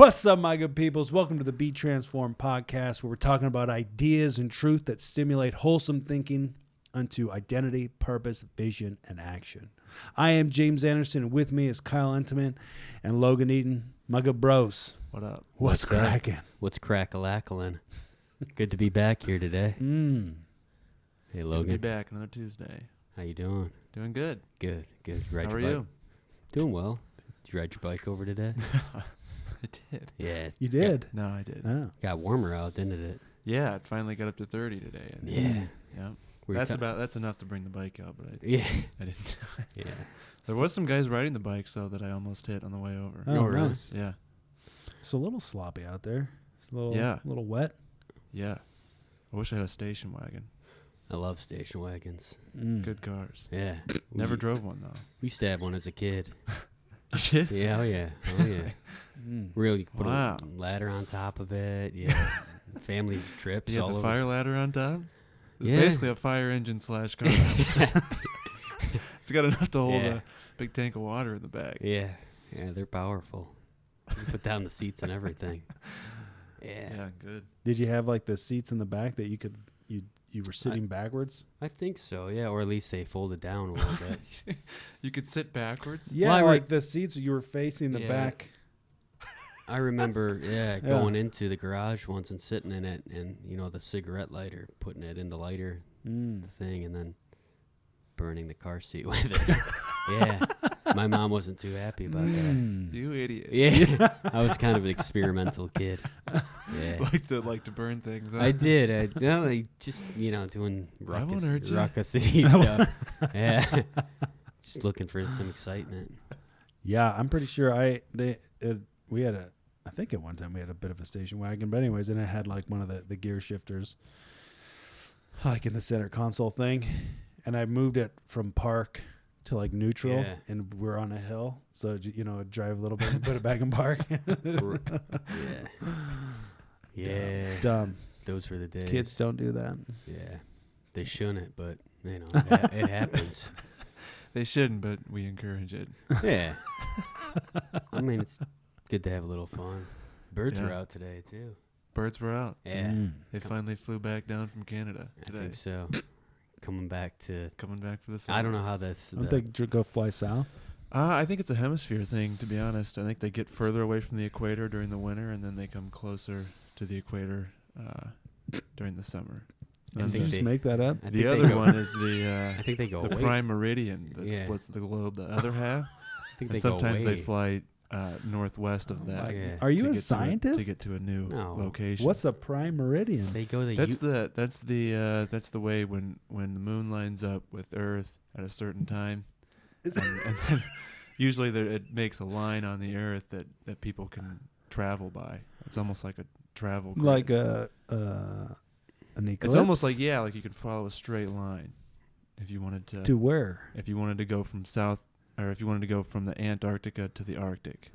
What's up, my good peoples? Welcome to the Be Transformed podcast, where we're talking about ideas and truth that stimulate wholesome thinking unto identity, purpose, vision, and action. I am James Anderson, and with me is Kyle Entenman and Logan Eaton, my good bros. What up? What's cracking? What's crack-a-lackling? Good to be back here today. Hey, Good to Logan. be back another Tuesday. How you doing? Doing good. Good. You ride How your are bike? you? Doing well. Did you ride your bike over today? I did. Yeah. You did? No, I did. Oh. Got warmer out, didn't it? Yeah, it finally got up to 30 today. And Yeah. Yeah. We were That's enough to bring the bike out, but Yeah. I didn't. Yeah. There was some guys riding the bikes though that I almost hit on the way over. Oh, really? nice. Yeah. It's a little sloppy out there. It's a Yeah. little wet. Yeah. I wish I had a station wagon. I love station wagons. Good cars. Yeah. Never we, drove one though. We used to have one as a kid. You did? Yeah. Oh yeah. Really put Wow. a ladder on top of it. Yeah. Family trips You had all the over. fire ladder on top? It's Yeah. basically a fire engine / car. It's got enough to hold Yeah. a big tank of water in the back. Yeah, they're powerful. You put down the seats and everything. Yeah, Yeah, good. Did you have like the seats in the back that you were sitting backwards? I think so. Yeah, or at least they folded down a little bit. You could sit backwards? Yeah, Well, I like the seats you were facing the Yeah. back. I remember, going into the garage once and sitting in it, and the cigarette lighter, putting it in the lighter thing, and then burning the car seat with it. Yeah, my mom wasn't too happy about that. You idiot. Yeah, I was kind of an experimental kid. Yeah. like to burn things. Huh? I did. I just doing I won't hurt you. ruckusy stuff. Yeah, just looking for some excitement. Yeah, I'm pretty sure we had I think at one time we had a bit of a station wagon, but anyways, and it had like one of the gear shifters, like in the center console thing, and I moved it from park to like neutral, Yeah. and we're on a hill, so I'd drive a little bit and put it back in park. Yeah. Dumb. Those were the days. Kids don't do that. Yeah, they shouldn't, but it happens. They shouldn't, but we encourage it. Yeah. I mean, it's good to have a little fun. Birds Yeah. were out today too. Birds were out. Yeah, They finally flew back down from Canada I today. think so. Coming back to, Coming back for the summer. I don't know how this. Don't they go fly south? I think it's a hemisphere thing, to be honest. I think they get further away from the equator during the winter, and then they come closer to the equator during the summer. I And think Did you the just make that up? I think the they other go- one is the I think they go the away. prime meridian that Yeah. splits the globe. The other half, I think and they sometimes go they away. fly northwest of Oh that. my- Yeah. Are you to a get scientist? to get to a new No. location? What's a prime meridian? They go the. That's the way when the moon lines up with Earth at a certain time, and then usually it makes a line on the Earth that people can travel by. It's almost like a travel grid. Like an eclipse? It's almost like like you could follow a straight line if you wanted to where? if you wanted to go from south, or if you wanted to go from the Antarctica to the Arctic.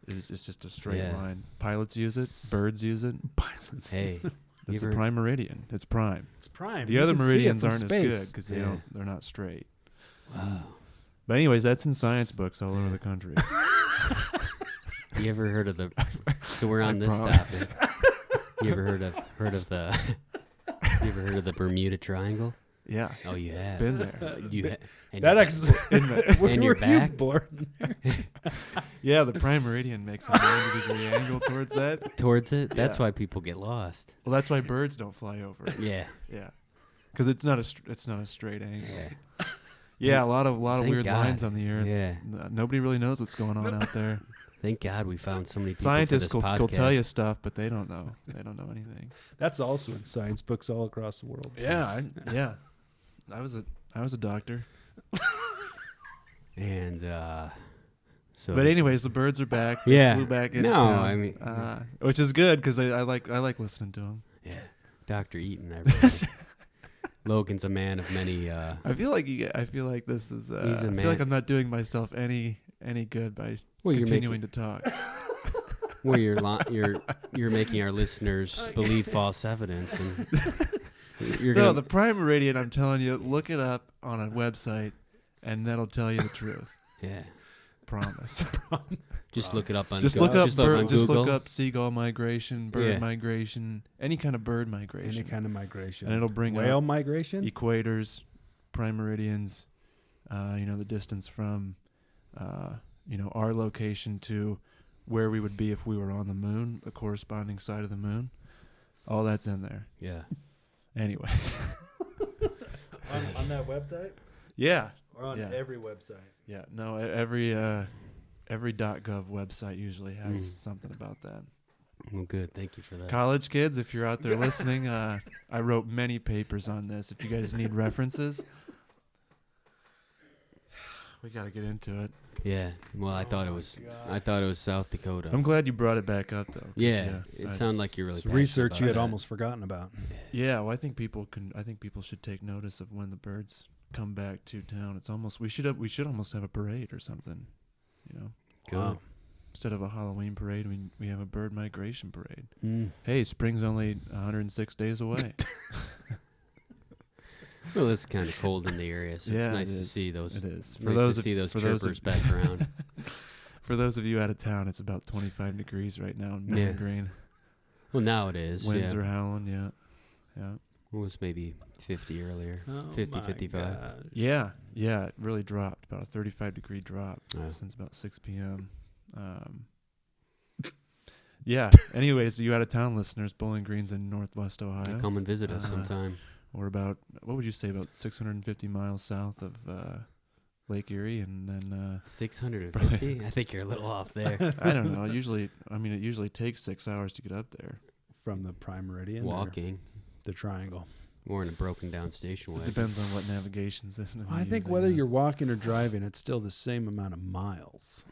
It's just a straight Yeah. line. Pilots use it. Birds use it. Pilots. Hey, It's you a ever- prime meridian. It's prime. It's prime. The You other can see it meridians from aren't as good space. because Yeah. they're not straight. Wow. But anyways, that's in science books all over the country. You ever heard of the? So we're on I this promise. topic. You ever heard of the? You ever heard of the Bermuda Triangle? Yeah, Oh, you have. been there. And That you- actually. Where And were you're you back? born? Yeah, the prime meridian makes a 90-degree angle towards that. towards it. That's Yeah. why people get lost. Well, that's why birds don't fly over it. Yeah. Yeah, because it's not a straight angle. Yeah. Yeah, a lot of Thank weird God. lines on the earth. Yeah. Nobody really knows what's going on out there. Thank God we found so many people Scientists for this will tell you podcast. stuff, but they don't know. They don't know anything. That's also in science books all across the world. Yeah, I was a doctor. And so. But anyways, the birds are back. Yeah. They flew back into No, town, I mean- which is good because I like listening to them. Yeah. Dr. Eaton. Everybody. Logan's a man of many. I feel like this is. He's a I man. feel like I'm not doing myself any good by Well, you're continuing to talk. Where you're making our listeners believe false evidence, and you're No, gonna. the prime meridian. I'm telling you, look it up on a website, and that'll tell you the truth. Yeah. Promise. Just look it up on Just Google. look up Just look on just look Google. up seagull migration, bird Yeah. migration, any kind of bird migration, Any kind of migration. and it'll bring whale up migration. equators, prime meridians, the distance from, our location to where we would be if we were on the moon, the corresponding side of the moon. All that's in there. Yeah. Anyways. on that website Yeah. or on Yeah. every website. Yeah. No, every .gov website usually has something about that. Well, good. Thank you for that. College kids, if you're out there listening, I wrote many papers on this. If you guys need references, we got to get into it. Yeah. Well, I thought it was South Dakota. I'm glad you brought it back up, though. 'cause, Yeah. It sounded like you're really It's passionate research about you had that. almost forgotten about. Yeah, well, I think people should take notice of when the birds come back to town. It's almost we should almost have a parade or something, Good. Wow. Instead of a Halloween parade, we have a bird migration parade. Mm. Hey, spring's only 106 days away. Well, it's kind of cold in the area, so Yeah, it's nice it to is. see those. It is. Nice to see those chirpers back around. For those of you out of town, it's about 25 degrees right now in Yeah. Bowling Green. Well, now it is. Winds Yeah. are howling. Yeah. It was maybe 50 earlier. Oh 50, my 55. gosh. Yeah. It really dropped. About a 35-degree drop Oh. since about 6 p.m. Yeah. Anyways, you out of town listeners, Bowling Green's in Northwest Ohio. Come and visit us Uh, sometime. We're about, what would you say, about 650 miles south of Lake Erie, and then 650? I think you're a little off there. I don't know. It usually takes 6 hours to get up there. From the prime meridian. or Walking. the triangle. More in a broken down station It wagon. depends on what navigation system. I you think use, whether guess. you're walking or driving, it's still the same amount of miles.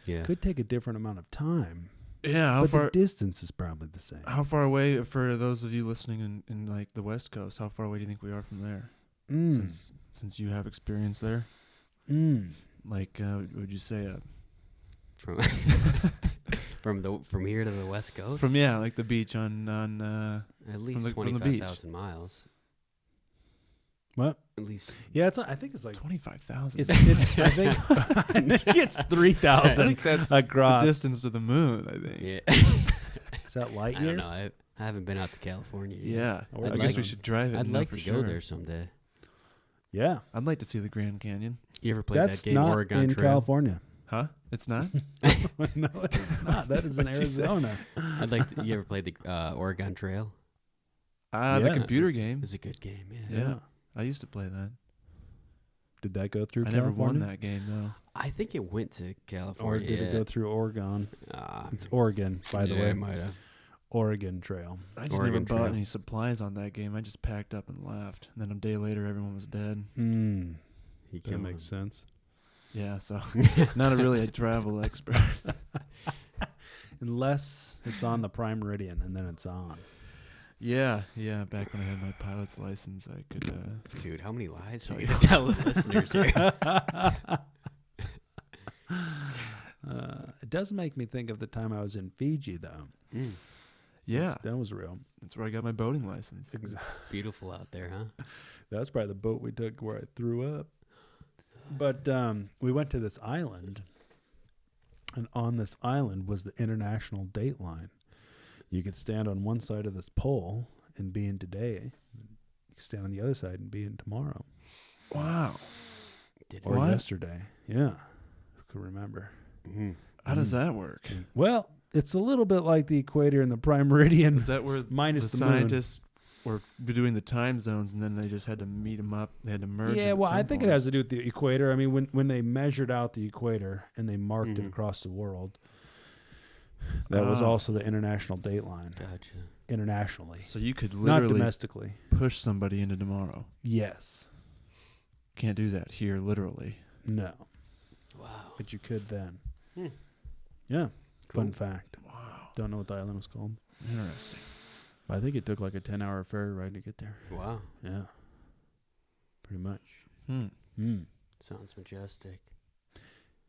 Yeah. Could take a different amount of time, Yeah, but the distance is probably the same. how far away, for those of you listening in like the West Coast, how far away do you think we are from there? Since you have experience there, like would you say From from here to the West Coast? from like the beach on At least from the beach. 25,000 miles. What? At least. Yeah, I think it's like 25,000? it's I think it's 3,000 that's across. the distance to the moon. I think. Yeah. Is that light I don't years? know. I haven't been out to California yet. Yeah, I'd I guess like- we should drive it. I'd and know like for to sure. go there someday. Yeah, I'd like to see the Grand Canyon. You ever played that's that game not Oregon in Trail? California. Huh? It's not. No, it's not. That is in What'd you say? Arizona. I'd like to, you ever played the Oregon Trail? The Yes. computer It's- game. It's a good game, yeah. Yeah. I used to play that. Did that go through I California? never won that game though. I think it went to Or California. did it go through Oregon? It's Oregon, by the yeah, way. it might have. Oregon Trail. I just Oregon never bought Trail. any supplies on that game. I just packed up and left. And then a day later, everyone was dead. He That killed makes him. sense. Yeah, so not really a travel expert. Unless it's on the prime meridian and then it's on. Yeah. Back when I had my pilot's license, I could. Dude, how many lies are you going to tell the listeners here? It does make me think of the time I was in Fiji, though. Yeah, That was real. that's where I got my boating license. Beautiful out there, huh? That's probably the boat we took where I threw up. But we went to this island, and on this island was the international date line. You could stand on one side of this pole and be in today. You could stand on the other side and be in tomorrow. Wow. Did Or What? yesterday. Yeah. Who could remember? How does that work? Well, it's a little bit like the equator and the prime meridian. Is that where Minus the the moon. scientists were doing the time zones, and then they just had to meet them up? They had to merge. Yeah, at well, I some think point. it has to do with the equator. I mean, when they measured out the equator and they marked it Mhm. across the world, that was Ah. also the international date line. Gotcha. Internationally, So you could not literally domestically. push somebody into tomorrow. Yes. Can't do that here, literally. No. Wow. But you could then. Hmm. Yeah. Fun Cool. fact. Wow. Don't know what the island was called. Interesting. But I think it took like a 10-hour ferry ride to get there. Wow. Yeah. Pretty much. Hmm. Sounds majestic.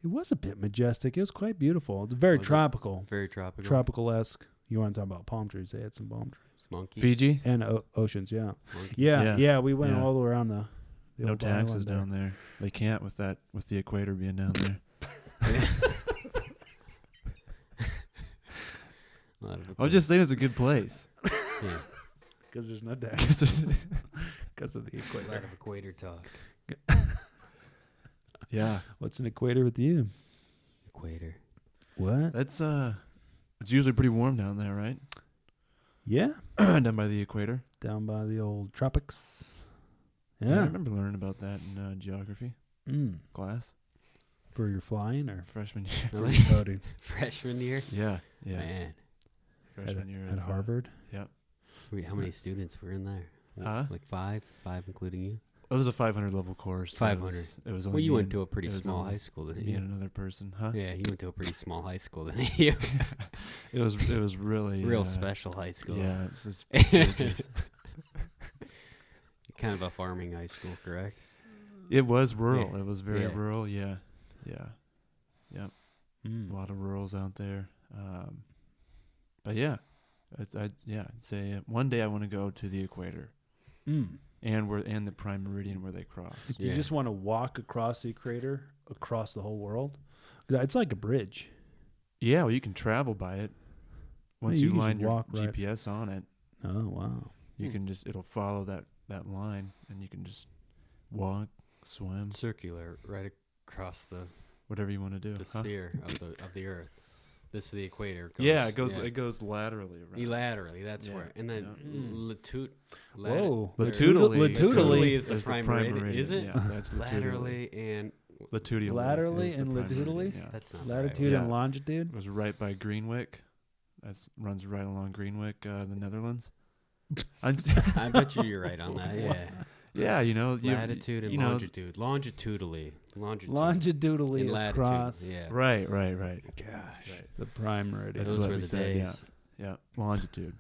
It was a bit majestic. It was quite beautiful. It's very Was it? tropical. Very tropical. Tropical-esque. You want to talk about palm trees? They had some palm trees. Monkeys. Fiji? And oceans, yeah. Monkeys. Yeah, Yeah. we went Yeah. all the way around the No old taxes island down there. They can't with the equator being down there. Out of I'm equator. just saying it's a good place. Yeah, Because there's no dam. 'Cause there's- Because of the a lot equator. of equator talk. yeah, What's an equator with you? Equator. What? that's it's usually pretty warm down there, right? Yeah. Down by the equator. Down by the old tropics. I Yeah. remember learning about that in geography class, For your flying or freshman year. for your coding? Freshman year? Yeah, yeah, Man. freshman year At of, Harvard? Wait, how many students were in there? Huh? Like five? Five including you? It was a 500 level course. so 500. It was only Well, you me went and- to a pretty it was small only high school, didn't me you? and another person, huh? Yeah, you went to a pretty small high school, didn't you? It was really Real special high school. Yeah, it's just prestigious. Kind of a farming high school, correct? It was rural. Yeah. It was very Yeah. rural. Yeah, yeah, a Mm. lot of rurals out there. But yeah, I'd say one day I want to go to the equator Mm. and the prime meridian where they cross. You Yeah. just want to walk across the equator, across the whole world? 'Cause it's like a bridge. Yeah, well, you can travel by it. Once you you can line just your walk right- GPS on it, Oh, wow. you can just it'll follow that line, and you can just walk, swim, Circular, right across the whatever you want to do. huh? sphere of the Earth. This is the equator. Yeah, it goes laterally around. Laterally, that's Yeah, where. And then yeah. Whoa. Latitudinally Latitudinally is the prime meridian. Is it? Yeah, that's latitudinally. Laterally and Latitudinally. Laterally is the and prime latitudinally? meridian, Yeah. that's not the right Latitude way. and Yeah. longitude? It was right by Greenwick. That runs right along Greenwick, the Netherlands. I'm I bet you're right on that. Yeah. yeah, Latitude and longitude. Longitudinally. Longitudinally And latitude. across Yeah. Right. Gosh. Right. the prime meridian. That's Those what were we the said, days. Yeah, longitude.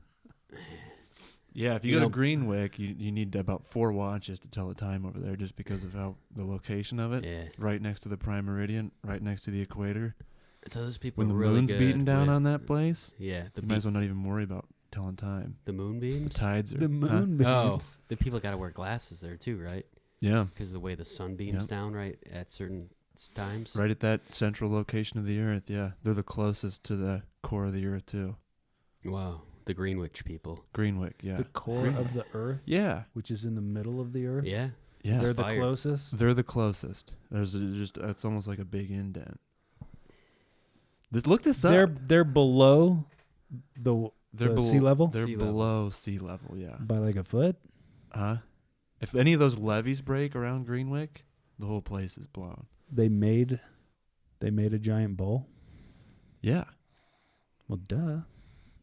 Yeah, if you You go know- to Greenwick, you need about 4 watches to tell the time over there, just because of how the location of it. Yeah. Right next to the prime meridian, right next to the equator. So those people When the are really moon's good beating down with- on that place, Yeah. you might as well not even worry about telling time. The The moonbeams? tides are The moon Oh, beams. the people got to wear glasses there too, right? Yeah, Because of the way the sun beams Yep. down right at certain times. right at that central location of the Earth. Yeah, they're the closest to the core of the Earth too. Wow. The Greenwich people. Greenwick. Yeah. The core of the earth, yeah. which is in the middle of the earth. Yeah. Yeah. They're the Fire. closest. They're the closest. There's it's almost like a big indent. Look this up. They're below the They're sea level? They're Sea level. below sea level. Yeah. by like a foot. If any of those levees break around Greenwick, the whole place is blown. They made a giant bowl. Yeah. Well, duh.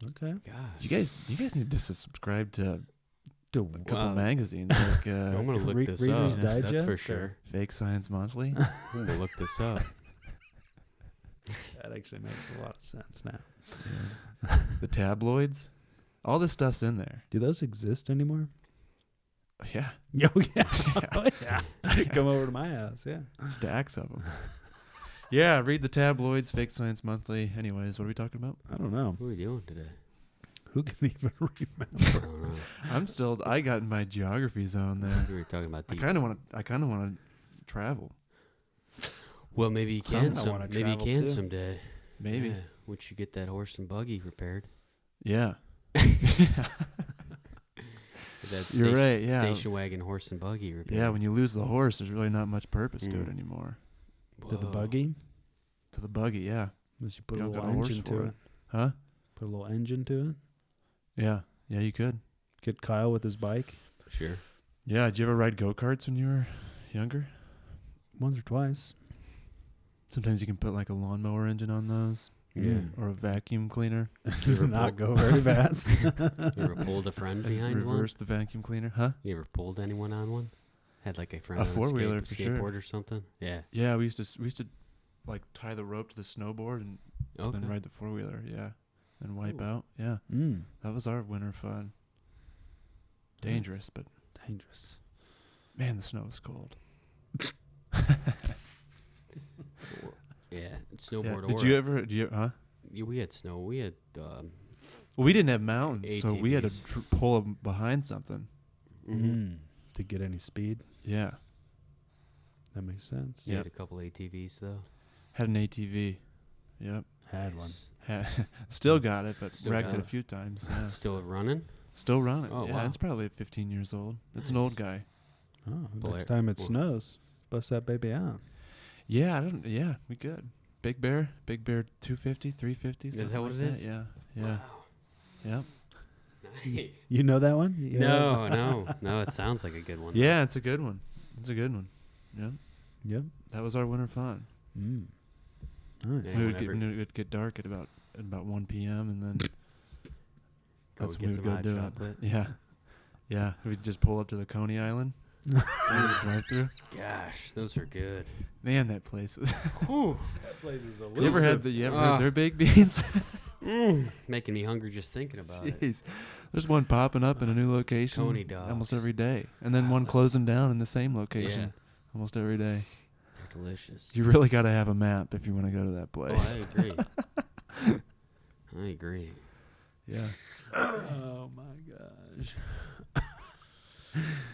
Okay. Gosh. You guys need to subscribe to To a couple Wow. magazines like I'm going to look this Reader's up. Digest That's for or- sure. Fake Science Monthly. I'm going to look this up. That actually makes a lot of sense now. The tabloids. All this stuff's in there. Do those exist anymore? Yeah. Oh yeah. Oh, yeah. Come over to my house. Yeah. Stacks of them. Yeah, read the tabloids, Fake Science Monthly. Anyways, what are we talking about? I don't know. What are we doing today? Who can even I remember? don't know. I got in my geography zone there. We were talking about I the. kind of want to travel. Well, maybe you can. I wanna Maybe you travel can too. someday. Maybe. Yeah. Once you get that horse and buggy repaired. Yeah. That You're right, yeah. Station wagon, horse and buggy repaired. Yeah, when you lose the horse, there's really not much purpose to it Mm. anymore. To the Whoa. buggy? To the buggy, yeah. Unless you put You a don't little got a horse engine for to it. it. Huh? Put a little engine to it. Yeah. Yeah, you could. Get Kyle with his bike Sure. Yeah, did you ever ride go-karts when you were younger? once or twice. Sometimes you can put like a lawnmower engine on those Yeah. or a vacuum cleaner. Do not go very fast. You ever pulled a friend behind one? Reverse the vacuum cleaner, huh? You ever pulled anyone on one? Had like a friend A on four-wheeler for sure. skateboard or something? Yeah. Yeah, we used to like tie the rope to the snowboard and Okay. then ride the four-wheeler, yeah. And wipe Ooh. out. Yeah. Mm. That was our winter fun. Dangerous, but Dangerous. man, the snow was cold. Yeah. Yeah. Snowboard Did you ever, Yeah, we had snow. We had well, we didn't have mountains, so we had to ATVs. pull 'em behind something. To get any speed. Yeah. That makes sense. We Yeah. had a couple ATVs though. Had an ATV. Yep. Had one. Still got it, but Still wrecked got it a it. few times. Yeah. Still running? Still running. Oh, yeah, wow. it's probably 15 years old. It's an old guy. Oh, Blair- next time it well- snows, bust that baby out. Yeah, we good. Big Bear 250, 350. Is something that what like it is? Yeah, yeah, Wow. yep. You know that one? You know that- No. It sounds like a good one. Yeah, it's a good one. It's a good one. Yep. Yep. That was our winter fun. Mm. Nice. Yeah. It whenever- would get dark at about 1 p.m. and then Go that's get when some we'd go hot do chocolate. it. Yeah, yeah. We'd just pull up to the Coney Island. Drive through. Gosh, those are good. Man, that place was. That place is a You ever had Ah. their baked beans? Making me hungry just thinking about it. Jeez. There's one popping up in a new location Coney dogs. almost every day, and then one closing down in the same location Yeah. almost every day. They're delicious. You really got to have a map if you want to go to that Oh, place. I agree. I agree. Yeah. Oh my gosh.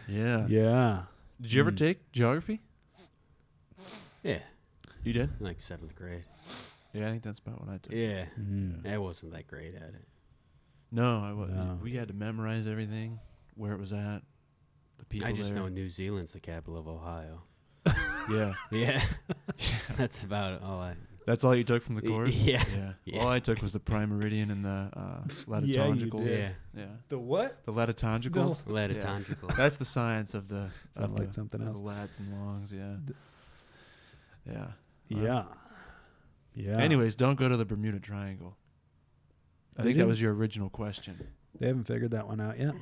Yeah. Yeah. Did you ever Mm. take geography? Yeah, You did? like 7th grade. Yeah, I think that's about what I took. Yeah, Mm. I wasn't that great at it. No, I was. No. We had to memorize everything, where it was at, the people I just there. know New Zealand's the capital of Ohio. Yeah. Yeah, that's about all I. That's all you took from the course? Yeah. Yeah. Yeah. All I took was the prime meridian and the latitongicals. did. Yeah, Yeah. The what? The latitongicals. latitongicals. That's the science of the Sound like something of else. the lats and longs. Yeah. Yeah. Yeah. Yeah. Anyways, don't go to the Bermuda Triangle. I They think that do? was your original question. They haven't figured that one out yet.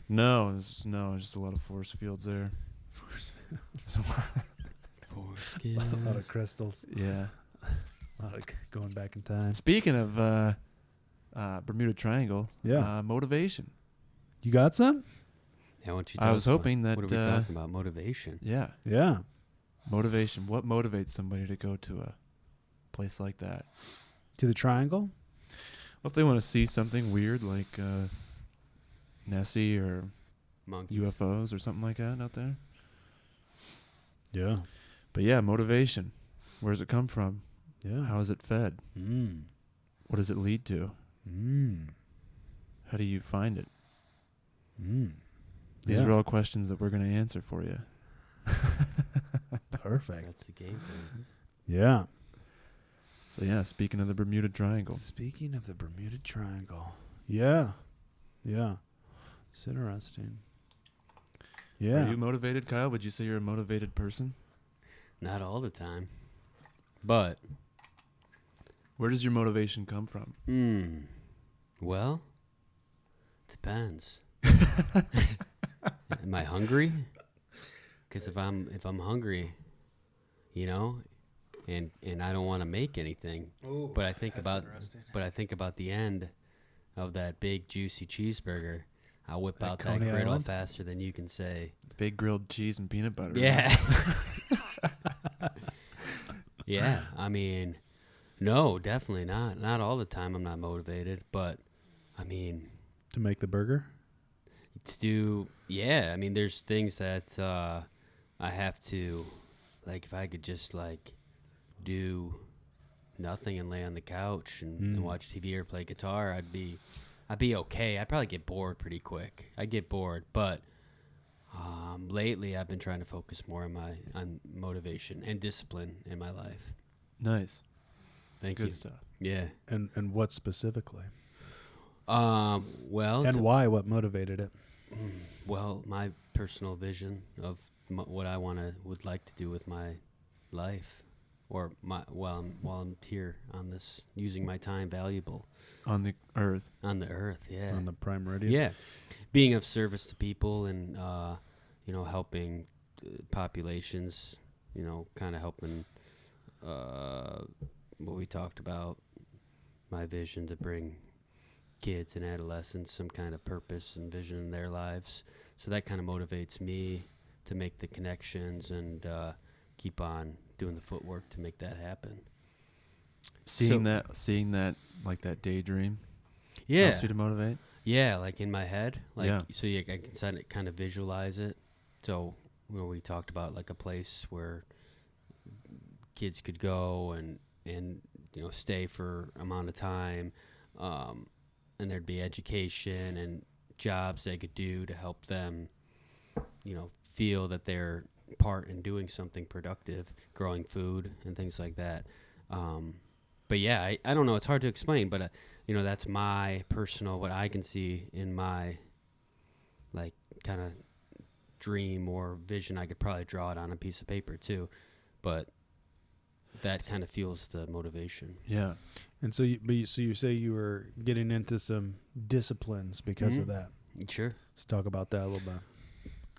No, it's just a lot of force fields there. Foreskin. A lot of crystals. Yeah. A lot of going back in time. Speaking of Bermuda Triangle, Yeah. motivation. You got some? Yeah, why don't you I tell was us about- hoping that What are we talking about? Motivation. yeah, Yeah. motivation. What motivates somebody to go to a place like that? To the triangle? Well, if they want to see something weird like Nessie or Monkey. UFOs or something like that out there. Yeah. But yeah, motivation. Where does it come from? Yeah. How is it fed? Mm. What does it lead to? Mm. How do you find it? Mm. These Yeah. are all questions that we're going to answer for you. Perfect. That's the game plan. Yeah. So yeah, speaking of the Bermuda Triangle. Speaking of the Bermuda Triangle. Yeah. Yeah. It's interesting. Yeah. Are you motivated, Kyle? Would you say you're a motivated person? Not all the time, but Where does your motivation come from? well, depends. Am I hungry? Because if I'm hungry, you know, and I don't want to make anything, but I think about the end of that big juicy cheeseburger. I'll whip That out that Coney griddle Island? faster than you can say. Big grilled cheese and peanut butter. Yeah. Yeah, I mean, no, definitely not. Not all the time I'm not motivated, but I mean, To make the burger? to do, yeah, I mean, there's things that I have to, like, if I could just, like, do nothing and lay on the couch and watch TV or play guitar, I'd be okay. I'd probably get bored pretty quick. I'd get bored, but lately I've been trying to focus more on motivation and discipline in my life. Nice. Thank Good you. stuff. Yeah. And what specifically? Well, And why? What motivated it? well, my personal vision of what I would like to do with my life, or while I'm here on this, using my time valuable On the earth. on the earth. Yeah. On the prime meridian? Yeah, being of service to people and helping populations. Kind of helping. What we talked about, my vision to bring kids and adolescents some kind of purpose and vision in their lives. So that kind of motivates me to make the connections and keep on doing the footwork to make that happen. Seeing that like that daydream Yeah. helps you to motivate. Yeah, like in my head, Yeah. so I can kind of visualize it. So we talked about like a place where kids could go and stay for amount of time, and there'd be education and jobs they could do to help them, feel that they're part in doing something productive, growing food and things like that. But yeah, I don't know. It's hard to explain, but that's my personal, what I can see in my like kind of dream or vision. I could probably draw it on a piece of paper too, but that kind of fuels the motivation. Yeah. And so you say you were getting into some disciplines because of that. Sure. Let's talk about that a little bit.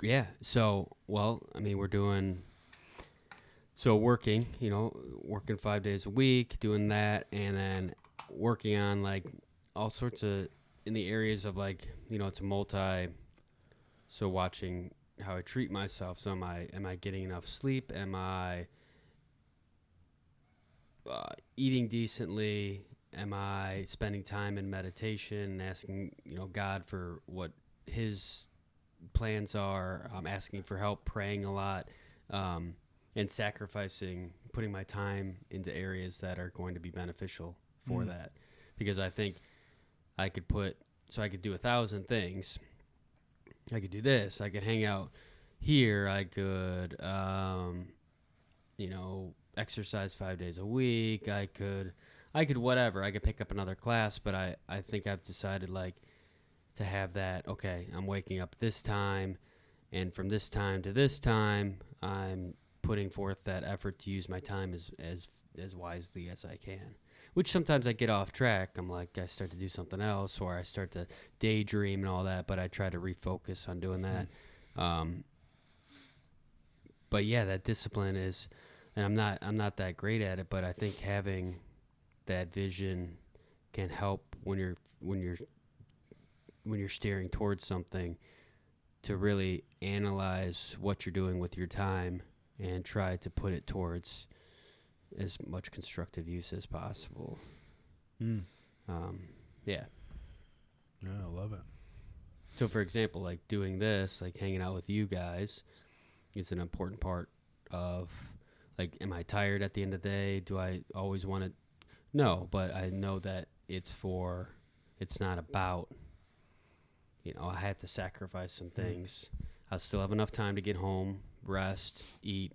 Yeah. So, we're doing, working 5 days a week, doing that, and then working on like all sorts of, in the areas of like, it's a multi, so watching how I treat myself. So am I getting enough sleep? Am I eating decently? Am I spending time in meditation, asking, God for what his plans are? I'm asking for help, praying a lot, and sacrificing, putting my time into areas that are going to be beneficial for that. Because I think I could do 1,000 things. I could do this. I could hang out here. I could, exercise 5 days a week. I could whatever. I could pick up another class, but I think I've decided like to have that, okay, I'm waking up this time, and from this time to this time, I'm putting forth that effort to use my time as wisely as I can. Which sometimes I get off track. I'm like, I start to do something else, or I start to daydream and all that, but I try to refocus on doing that. But yeah, that discipline is, and I'm not that great at it, but I think having that vision can help when you're steering towards something, to really analyze what you're doing with your time and try to put it towards as much constructive use as possible. Yeah. Yeah, I love it. So for example, like doing this, like hanging out with you guys is an important part of, like, am I tired at the end of the day? Do I always want to? No, but I know that it's not about, I had to sacrifice some things. I'll still have enough time to get home, rest, eat,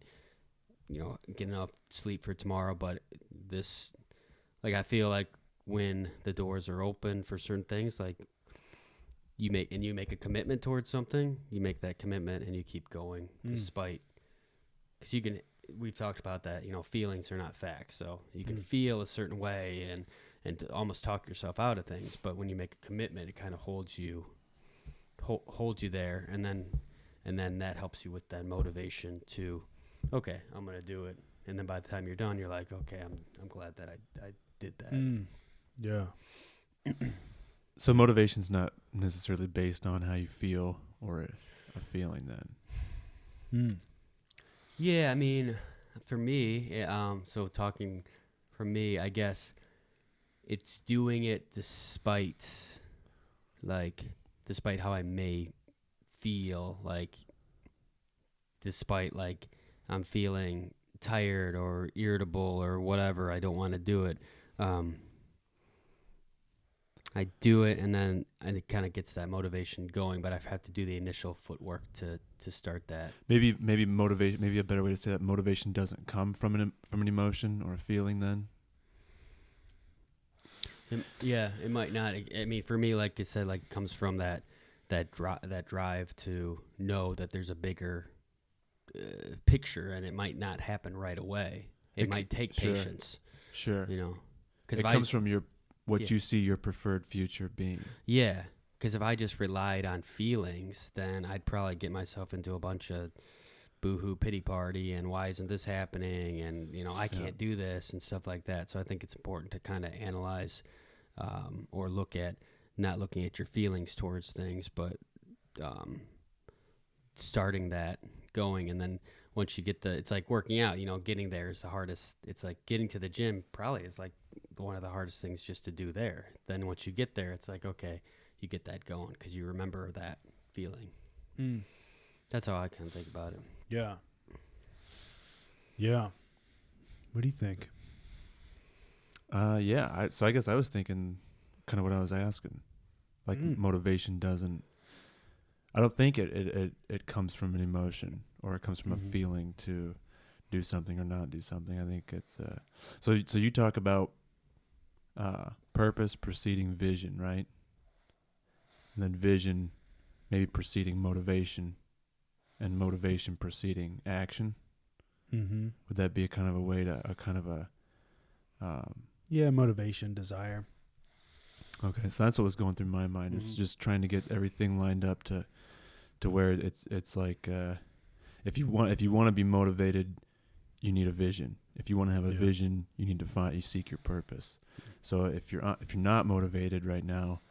get enough sleep for tomorrow. But this, like, I feel like when the doors are open for certain things, like you make a commitment towards something, you make that commitment and you keep going despite, because we've talked about that, feelings are not facts. So you can feel a certain way and to almost talk yourself out of things. But when you make a commitment, it kind of holds you there. And then that helps you with that motivation to, okay, I'm going to do it. And then by the time you're done, you're like, okay, I'm glad that I did that. Yeah. So motivation's not necessarily based on how you feel or a feeling then. Yeah, I mean, for me, so talking for me, I guess it's doing it despite how I may feel, like, despite, like, I'm feeling tired or irritable or whatever, I don't want to do it. I do it, and then it kind of gets that motivation going, but I have to do the initial footwork to start that. Maybe motivation. Maybe a better way to say that, motivation doesn't come from an emotion or a feeling. Then. It might not. I mean, for me, like I said, like, it comes from that drive to know that there's a bigger picture, and it might not happen right away. It might take patience. Sure. Because it comes from what you see your preferred future being. Yeah, because if I just relied on feelings, then I'd probably get myself into a bunch of boohoo pity party and why isn't this happening, and I can't do this and stuff like that. So I think it's important to kind of analyze or not looking at your feelings towards things, but starting that going. And then once you get it's like working out, getting there is the hardest. It's like getting to the gym probably is like one of the hardest things just to do there. Then once you get there, it's like, okay, you get that going because you remember that feeling. That's how I kind of think about it. Yeah. What do you think? Yeah. So I guess I was thinking kind of what I was asking. Like motivation doesn't. I don't think it comes from an emotion or it comes from a feeling to do something or not do something. I think it's so you talk about purpose preceding vision, right? And then vision maybe preceding motivation, and motivation preceding action. Mm-hmm. Would that be a kind of a way to Yeah, motivation, desire. Okay, so that's what was going through my mind. Is just trying to get everything lined up to where it's like if you want to be motivated, you need a vision. If you want to have a vision, you need to seek your purpose. So if you're not motivated right now,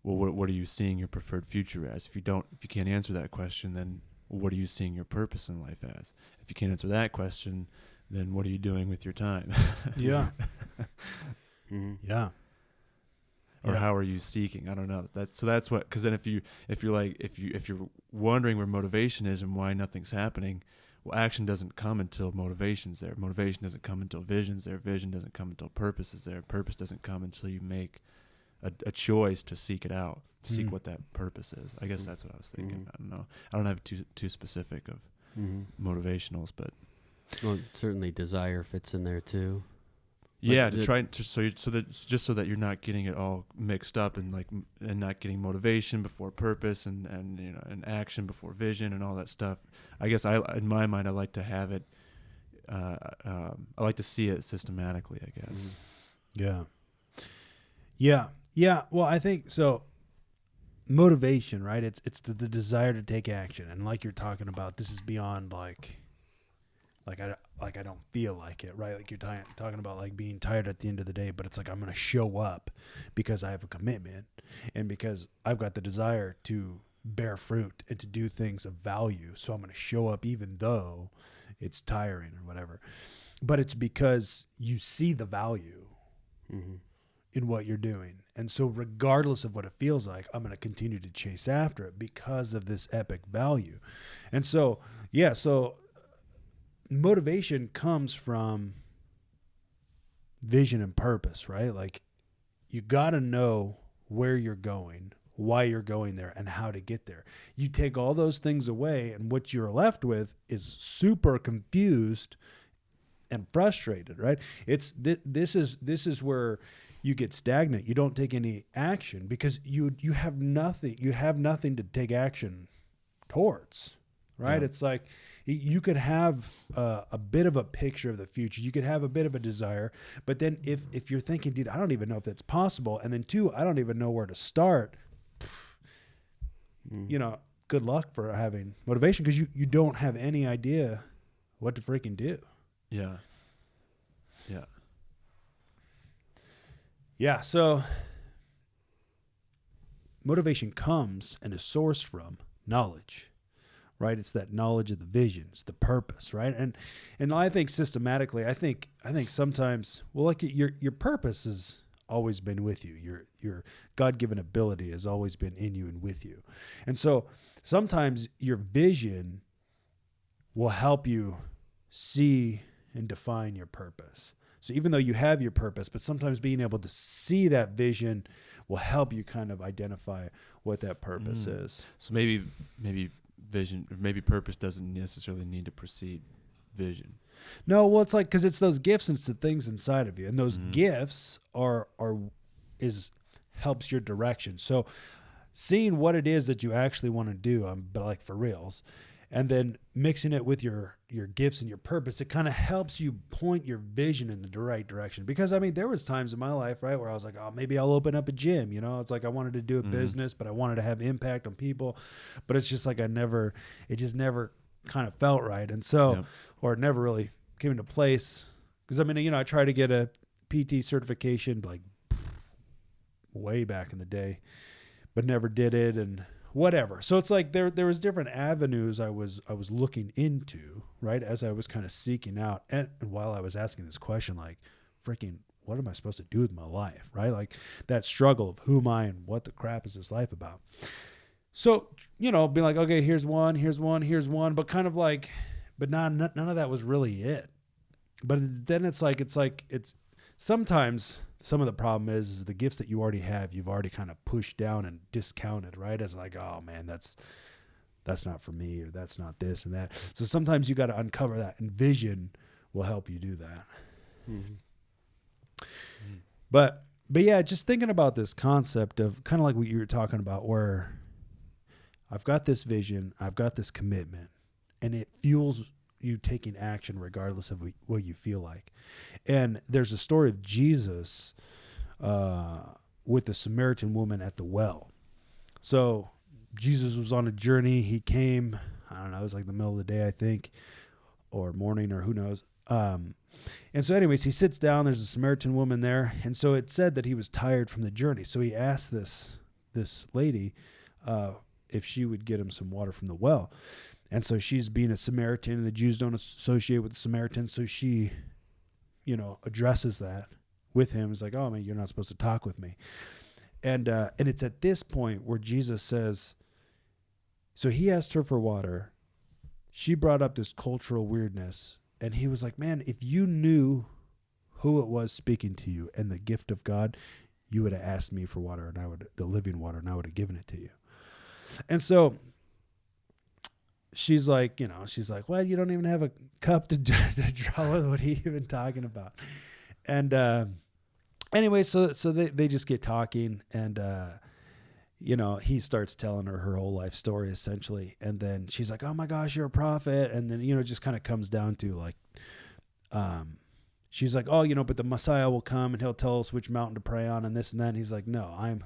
well, what are you seeing your preferred future as? If you can't answer that question, then what are you seeing your purpose in life as? If you can't answer that question, then what are you doing with your time? Yeah. Yeah. Or how are you seeking? I don't know. That's what. Because then if you're wondering where motivation is and why nothing's happening, well, action doesn't come until motivation's there. Motivation doesn't come until vision's there. Vision doesn't come until purpose is there. Purpose doesn't come until you make a choice to seek it out, to seek what that purpose is. I guess that's what I was thinking. I don't know. I don't have too specific of motivationals, but well, certainly desire fits in there too. Yeah, so that you're not getting it all mixed up and not getting motivation before purpose and action before vision and all that stuff. I guess in my mind I like to have it. I like to see it systematically, I guess. Yeah. Well, I think so. Motivation, right? It's the desire to take action, and like you're talking about, this is beyond like I don't feel like it, right? Like you're talking about like being tired at the end of the day, but it's like I'm going to show up because I have a commitment and because I've got the desire to bear fruit and to do things of value. So I'm going to show up even though it's tiring or whatever. But it's because you see the value in what you're doing. And so regardless of what it feels like, I'm going to continue to chase after it because of this epic value. And so, motivation comes from vision and purpose, right? Like you got to know where you're going, why you're going there, and how to get there. You take all those things away, and what you're left with is super confused and frustrated, right? This is where you get stagnant. You don't take any action because you have nothing. You have nothing to take action towards. Right. Yeah. It's like you could have a bit of a picture of the future. You could have a bit of a desire. But then if you're thinking, dude, I don't even know if that's possible. And then two, I don't even know where to start. Good luck for having motivation because you don't have any idea what to freaking do. Yeah. Yeah. Yeah. So motivation comes and is sourced from knowledge. Right, it's that knowledge of the vision, it's the purpose, right? And I think systematically, I think sometimes, well, like your purpose has always been with you. Your God-given ability has always been in you and with you, and so sometimes your vision will help you see and define your purpose. So even though you have your purpose, but sometimes being able to see that vision will help you kind of identify what that purpose is. So maybe vision, or maybe purpose doesn't necessarily need to precede vision. No, well, it's like because it's those gifts and it's the things inside of you, and those gifts helps your direction. So seeing what it is that you actually want to do, but like for reals, and then mixing it with your gifts and your purpose, it kind of helps you point your vision in the right direction. Because I mean, there was times in my life, right, where I was like, oh, maybe I'll open up a gym. It's like I wanted to do a business, but I wanted to have impact on people. But it's just like it just never kind of felt right. And so, or it never really came into place. Because I mean, I tried to get a PT certification like way back in the day, but never did it. And whatever. So it's like there was different avenues I was looking into, right, as I was kind of seeking out. And while I was asking this question, like, freaking, what am I supposed to do with my life, right? Like that struggle of who am I and what the crap is this life about? So, be like, okay, here's one, but kind of like, but none of that was really it. But then it's sometimes some of the problem is the gifts that you already have, you've already kind of pushed down and discounted, right? As like, oh man, that's not for me, or that's not this and that. So sometimes you got to uncover that, and vision will help you do that. Mm-hmm. But yeah, just thinking about this concept of kind of like what you were talking about, where I've got this vision, I've got this commitment, and it fuels you taking action regardless of what you feel like. And there's a story of Jesus with the Samaritan woman at the well. So Jesus was on a journey. He came, I don't know, it was like the middle of the day, I think, or morning, or who knows. And so anyways, he sits down, there's a Samaritan woman there. And so it said that he was tired from the journey. So he asked this lady if she would get him some water from the well. And so she's being a Samaritan, and the Jews don't associate with the Samaritans. So she, addresses that with him. It's like, oh man, you're not supposed to talk with me. And it's at this point where Jesus says, so he asked her for water. She brought up this cultural weirdness. And he was like, man, if you knew who it was speaking to you and the gift of God, you would have asked me for water, and the living water, and I would have given it to you. And so she's like, well, you don't even have a cup to draw with. What are you even talking about? And anyway, so they just get talking, and he starts telling her whole life story essentially. And then she's like, oh my gosh, you're a prophet. And then, it just kind of comes down to like, she's like, oh, but the Messiah will come and he'll tell us which mountain to pray on and this and that. And he's like, no, I am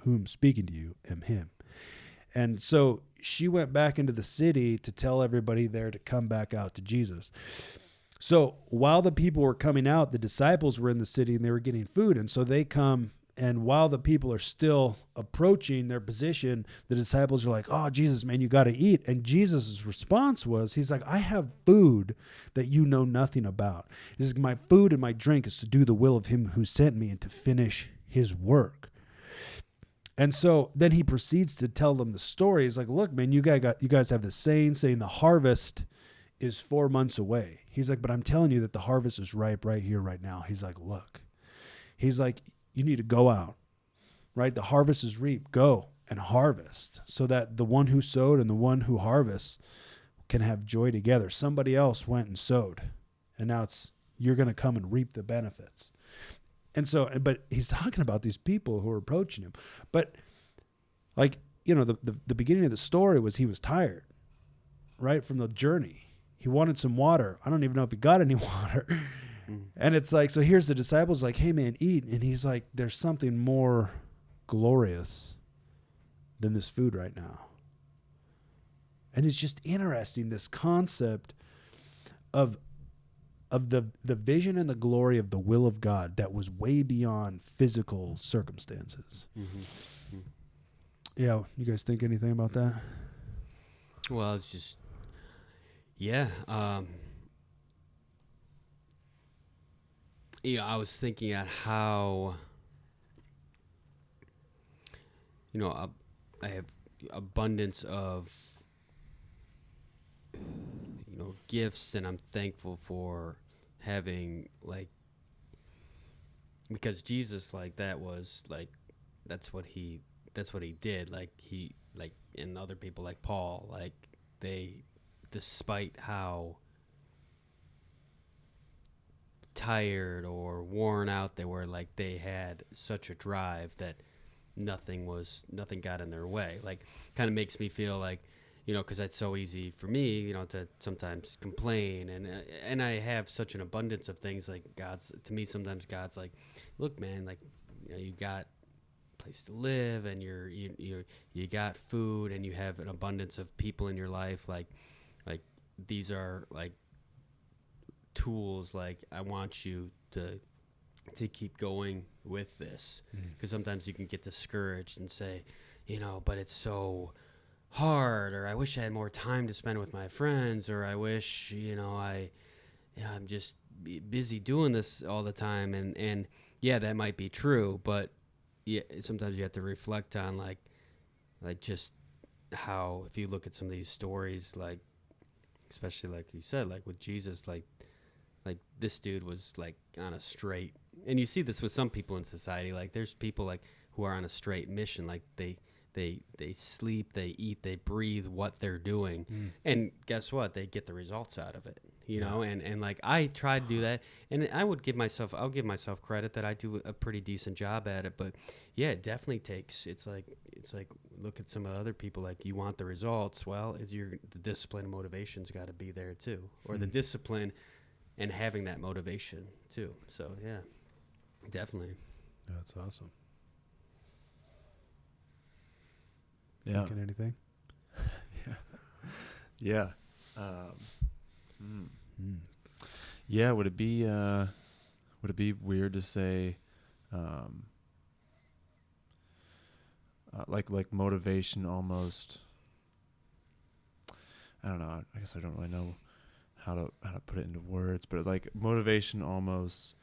whom speaking to you am him. And so she went back into the city to tell everybody there to come back out to Jesus. So while the people were coming out, the disciples were in the city and they were getting food. And so they come, and while the people are still approaching their position, the disciples are like, oh, Jesus, man, you got to eat. And Jesus' response was, he's like, I have food that you know nothing about. He says, my food and my drink is to do the will of him who sent me and to finish his work. And so then he proceeds to tell them the story. He's like, look, man, you guys have this saying the harvest is 4 months away. He's like, but I'm telling you that the harvest is ripe right here, right now. He's like, look. He's like, you need to go out, right? The harvest is reaped. Go and harvest so that the one who sowed and the one who harvests can have joy together. Somebody else went and sowed, and now you're going to come and reap the benefits. And so, but he's talking about these people who are approaching him. But like, the beginning of the story was he was tired, right? From the journey. He wanted some water. I don't even know if he got any water. And it's like, so here's the disciples like, hey man, eat. And he's like, there's something more glorious than this food right now. And it's just interesting, this concept of the vision and the glory of the will of God that was way beyond physical circumstances. Mm-hmm. Yeah. You guys think anything about that? Well, it's just, yeah. I was thinking at how, I have abundance of, gifts, and I'm thankful for having, like, because Jesus, like, that was, like, that's what he did. Like, and other people like Paul, like, they, despite how tired or worn out they were, like, they had such a drive that nothing got in their way. Like, kind of makes me feel like, because it's so easy for me, to sometimes complain, and I have such an abundance of things. Like, sometimes God's like, look, man, like, you got a place to live, and you got food, and you have an abundance of people in your life. Like these are like tools. Like, I want you to keep going with this, because sometimes you can get discouraged and say, but it's so hard, or I wish I had more time to spend with my friends, or I wish, I'm just busy doing this all the time. And yeah, that might be true, but yeah, sometimes you have to reflect on like just how, if you look at some of these stories, like, especially like you said, like with Jesus, like like this dude was like on a straight, and you see this with some people in society. Like there's people like who are on a straight mission. Like they sleep, they eat, they breathe what they're doing, and guess what? They get the results out of it. You know, and like I try to do that, and I'll give myself credit that I do a pretty decent job at it. But yeah, it definitely takes. It's like look at some of the other people. Like you want the results, well, the discipline and motivation's got to be there too, or the discipline and having that motivation too. So yeah, definitely. That's awesome. Yeah. Thinking anything? Yeah. Yeah. Would it be weird to say, like motivation almost? I don't know. I guess I don't really know how to put it into words, but like motivation almost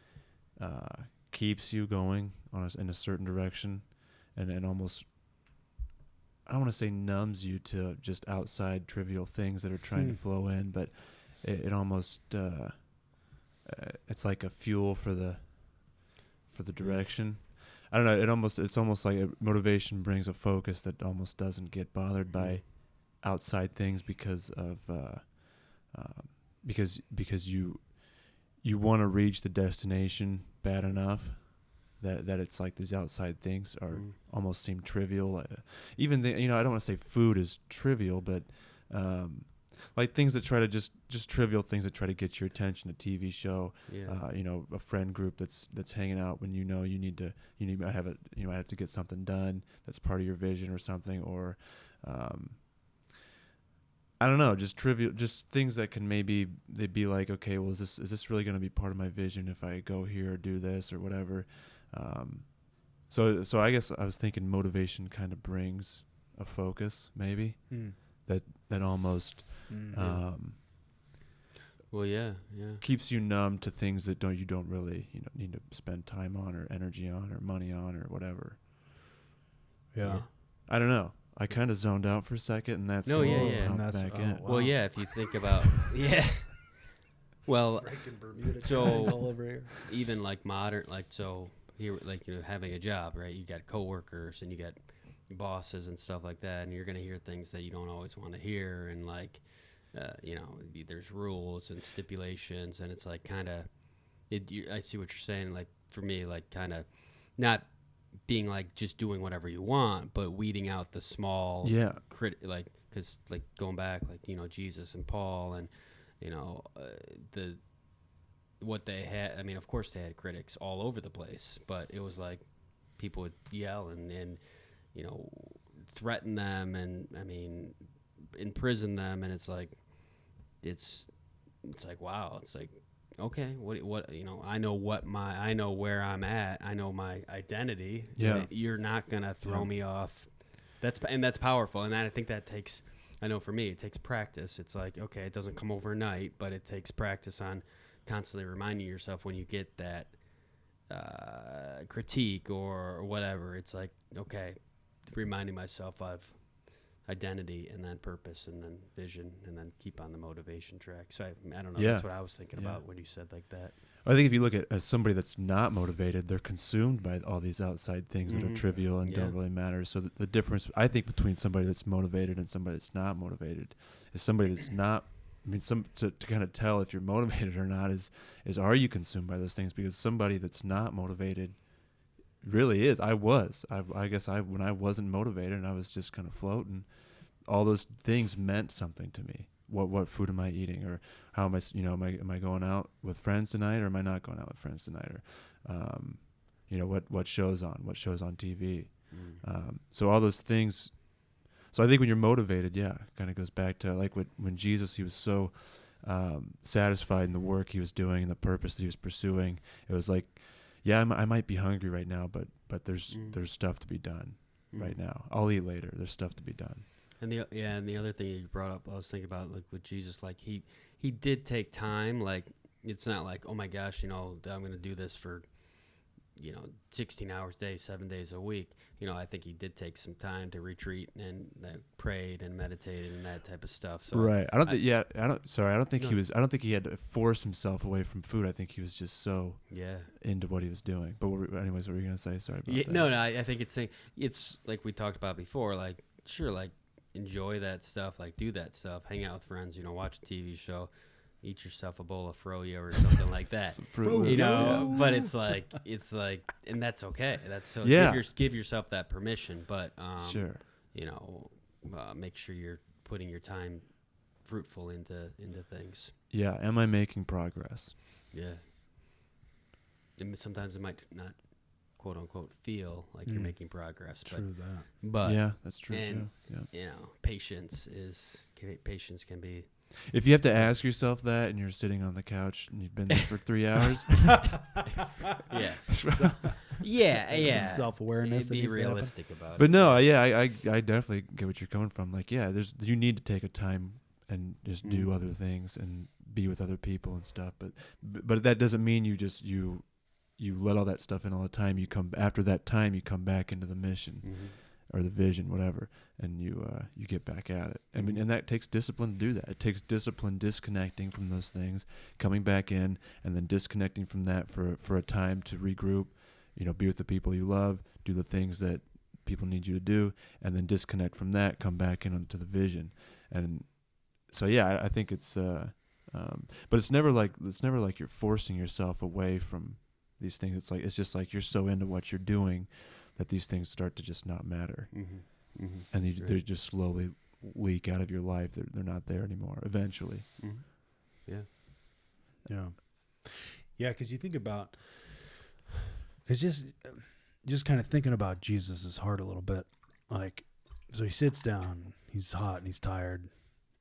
keeps you going in a certain direction, and almost, I don't want to say numbs you to just outside trivial things that are trying to flow in, but it almost it's like a fuel for the direction. I don't know. It's almost like motivation brings a focus that almost doesn't get bothered by outside things because of because you want to reach the destination bad enough that it's like these outside things are almost seem trivial. Even I don't want to say food is trivial, but like things that try to just trivial things that try to get your attention. A TV show, a friend group that's hanging out when you might have to get something done that's part of your vision or something, or I don't know, just trivial, just things that can maybe they'd be like, okay, well, is this really going to be part of my vision if I go here or do this or whatever. So I guess I was thinking motivation kind of brings a focus, maybe that almost keeps you numb to things that you don't really need to spend time on or energy on or money on or whatever. Yeah. I don't know. I kind of zoned out for a second, and that's and that's back in. wow. Well, yeah. If you think about well, so over here. even like modern, like so here, like having a job, right? You got coworkers and you got bosses and stuff like that, and you're gonna hear things that you don't always want to hear, and like there's rules and stipulations, and it's like kind of I see what you're saying. Like for me, like kind of not being like just doing whatever you want, but weeding out the small like because like going back, like Jesus and Paul and what they had. I mean, of course they had critics all over the place, but it was like people would yell and threaten them, and I mean imprison them, and it's like wow, it's like, okay, what I know I know where I'm at, I know my identity. Yeah, you're not gonna throw me off. That's powerful, and I think that takes, I know for me it takes practice. It's like, okay, it doesn't come overnight, but it takes practice on constantly reminding yourself when you get that critique or whatever. It's like, okay, reminding myself of identity and then purpose and then vision and then keep on the motivation track. So I don't know. That's what I was thinking about when you said like that. I think if you look at somebody that's not motivated, they're consumed by all these outside things that are trivial and don't really matter. So the difference, I think, between somebody that's motivated and somebody that's not motivated is somebody that's not. I mean, to kind of tell if you're motivated or not is are you consumed by those things? Because somebody that's not motivated really is. I guess when I wasn't motivated and I was just kind of floating, all those things meant something to me. What food am I eating, or how am I? Am I going out with friends tonight, or am I not going out with friends tonight, or what shows on TV. So all those things. So I think when you're motivated, kind of goes back to like when Jesus, he was so satisfied in the work he was doing and the purpose that he was pursuing. It was like, I might be hungry right now, but there's stuff to be done right now. I'll eat later. There's stuff to be done. And the other thing you brought up, I was thinking about like with Jesus, like he did take time. Like it's not like, oh my gosh, I'm going to do this for 16 hours a day, 7 days a week. I think he did take some time to retreat and prayed and meditated and that type of stuff. So right. I don't think I don't think he had to force himself away from food. I think he was just so into what he was doing. But anyways, what were you gonna say? Sorry about that. No, I think it's like we talked about before. Like, sure, like enjoy that stuff, like do that stuff, hang out with friends, watch a TV show, eat yourself a bowl of froyo or something like that. Some Fruit Loops, But it's like, and that's okay. That's so give yourself that permission. But sure, make sure you're putting your time fruitful into things. Yeah. Am I making progress? Yeah. And sometimes it might not, quote unquote, feel like you're making progress. True that. But yeah, that's true and, too. Yeah. Patience can be. If you have to ask yourself that and you're sitting on the couch and you've been there for 3 hours. Yeah. Some self-awareness. Be realistic about it. But no, I definitely get what you're coming from. Like, you need to take a time and just do other things and be with other people and stuff. But that doesn't mean you let all that stuff in all the time. After that time, you come back into the mission or the vision, whatever, and you get back at it. I mean, and that takes discipline to do that. It takes discipline disconnecting from those things, coming back in, and then disconnecting from that for a time to regroup. Be with the people you love, do the things that people need you to do, and then disconnect from that, come back into the vision. And so, I think it's, but it's never like you're forcing yourself away from these things. It's just like you're so into what you're doing that these things start to just not matter, and they just slowly leak out of your life. They're not there anymore. Eventually, Because you think about, because just kind of thinking about Jesus's heart a little bit, like, so he sits down, he's hot and he's tired,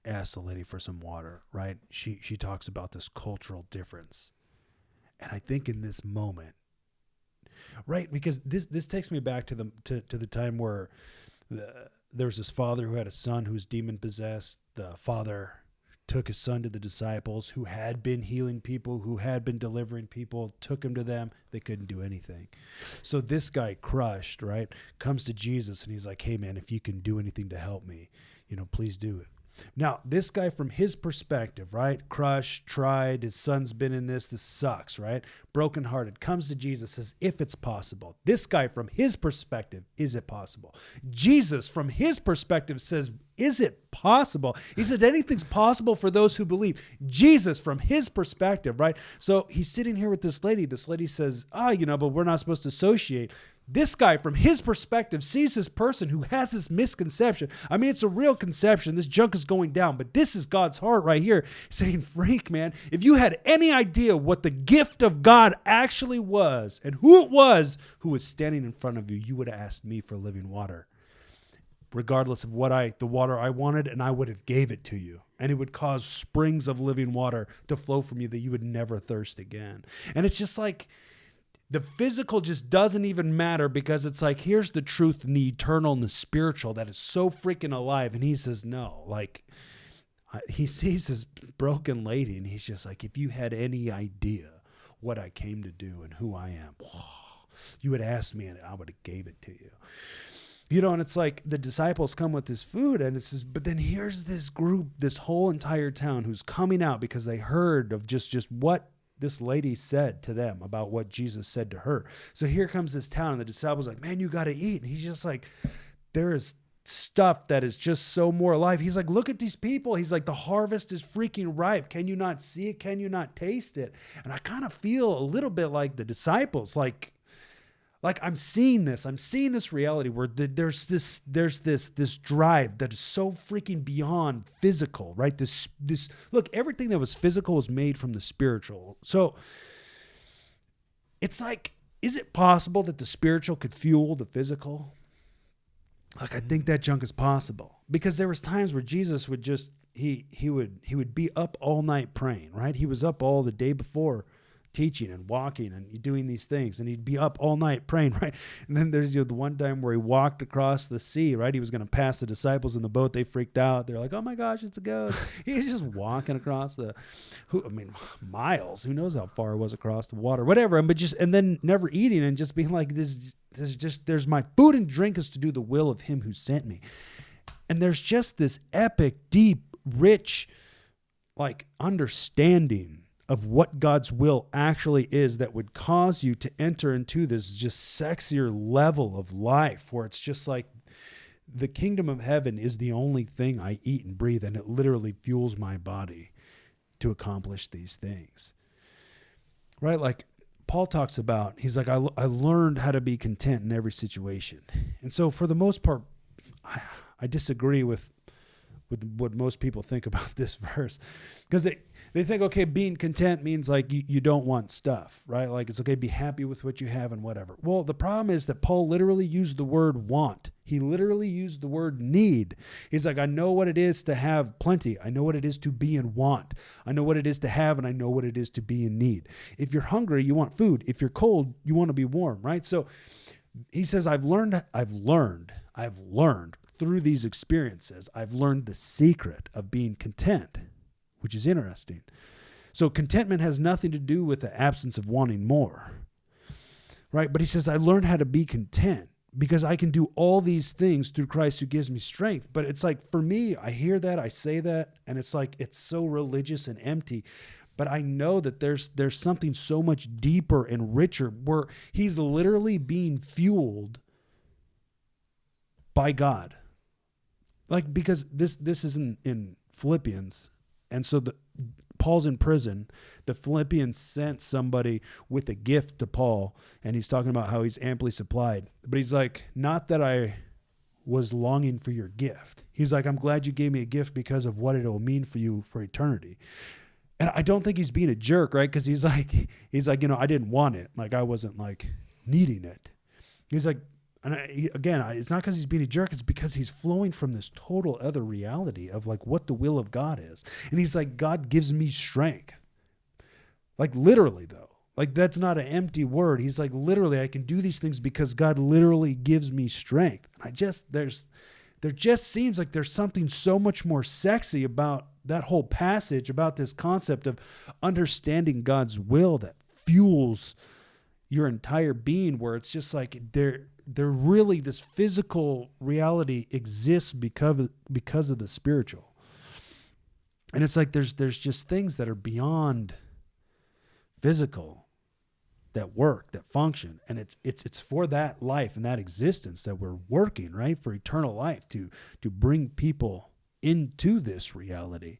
asks the lady for some water, right? She talks about this cultural difference, and I think in this moment. Right, because this takes me back to the time where there was this father who had a son who was demon possessed. The father took his son to the disciples who had been healing people, who had been delivering people, took him to them. They couldn't do anything. So this guy, crushed, right, comes to Jesus and he's like, "Hey man, if you can do anything to help me, please do it." Now, this guy from his perspective, right? Crushed, tried, his son's been in this sucks, right? Brokenhearted, comes to Jesus, says, if it's possible. This guy from his perspective, is it possible? Jesus from his perspective says, is it possible? He said, anything's possible for those who believe. Jesus from his perspective, right? So he's sitting here with this lady. This lady says, but we're not supposed to associate. This guy, from his perspective, sees this person who has this misconception. I mean, it's a real conception. This junk is going down, but this is God's heart right here saying, Frank, man, if you had any idea what the gift of God actually was and who it was who was standing in front of you, you would have asked me for living water, regardless of the water I wanted, and I would have gave it to you. And it would cause springs of living water to flow from you that you would never thirst again. And it's just like, the physical just doesn't even matter, because it's like, here's the truth and the eternal and the spiritual that is so freaking alive. And he says, no, like, he sees this broken lady and he's just like, if you had any idea what I came to do and who I am, you would ask me and I would have gave it to you. And it's like the disciples come with this food and it says, but then here's this group, this whole entire town who's coming out because they heard of just what this lady said to them about what Jesus said to her. So here comes this town and the disciples are like, man, you got to eat. And he's just like, there is stuff that is just so more alive. He's like, look at these people. He's like, the harvest is freaking ripe. Can you not see it? Can you not taste it? And I kind of feel a little bit like the disciples, like I'm seeing this reality where there's this drive that is so freaking beyond physical, right? This look, everything that was physical was made from the spiritual. So it's like, is it possible that the spiritual could fuel the physical? Like, I think that junk is possible, because there was times where Jesus would just, he would be up all night praying, right? He was up all the day before teaching and walking and doing these things, and he'd be up all night praying, right? And then there's the one time where he walked across the sea, right? He was going to pass the disciples in the boat. They freaked out. They're like, "Oh my gosh, it's a ghost!" He's just walking across miles. Who knows how far it was across the water, whatever. And then never eating and just being like, there's my food and drink is to do the will of him who sent me. And there's just this epic, deep, rich, like understanding of what God's will actually is that would cause you to enter into this just sexier level of life where it's just like the kingdom of heaven is the only thing I eat and breathe, and it literally fuels my body to accomplish these things. Right? Like Paul talks about, he's like, I learned how to be content in every situation. And so for the most part, I disagree with what most people think about this verse, because they think, okay, being content means like you don't want stuff, right? Like it's okay, be happy with what you have and whatever. Well, the problem is that Paul literally used the word want. He literally used the word need. He's like, I know what it is to have plenty. I know what it is to be in want. I know what it is to have, and I know what it is to be in need. If you're hungry, you want food. If you're cold, you want to be warm, right? So he says, I've learned through these experiences, I've learned the secret of being content, which is interesting. So contentment has nothing to do with the absence of wanting more, right? But he says, I learned how to be content because I can do all these things through Christ who gives me strength. But it's like, for me, I hear that, I say that, and it's like, it's so religious and empty. But I know that there's something so much deeper and richer where he's literally being fueled by God. Like, because this is in Philippians, and so Paul's in prison. The Philippians sent somebody with a gift to Paul, and he's talking about how he's amply supplied. But he's like, not that I was longing for your gift. He's like, I'm glad you gave me a gift because of what it'll mean for you for eternity. And I don't think he's being a jerk, right? Because he's like, I didn't want it. Like, I wasn't like needing it. He's like, it's not because he's being a jerk. It's because he's flowing from this total other reality of like what the will of God is. And he's like, God gives me strength. Like literally though, like that's not an empty word. He's like, literally, I can do these things because God literally gives me strength. And there just seems like there's something so much more sexy about that whole passage, about this concept of understanding God's will that fuels your entire being, where it's just like there really, this physical reality exists because of the spiritual. And it's like there's just things that are beyond physical that work, that function. And it's for that life and that existence that we're working, right? For eternal life, to bring people into this reality.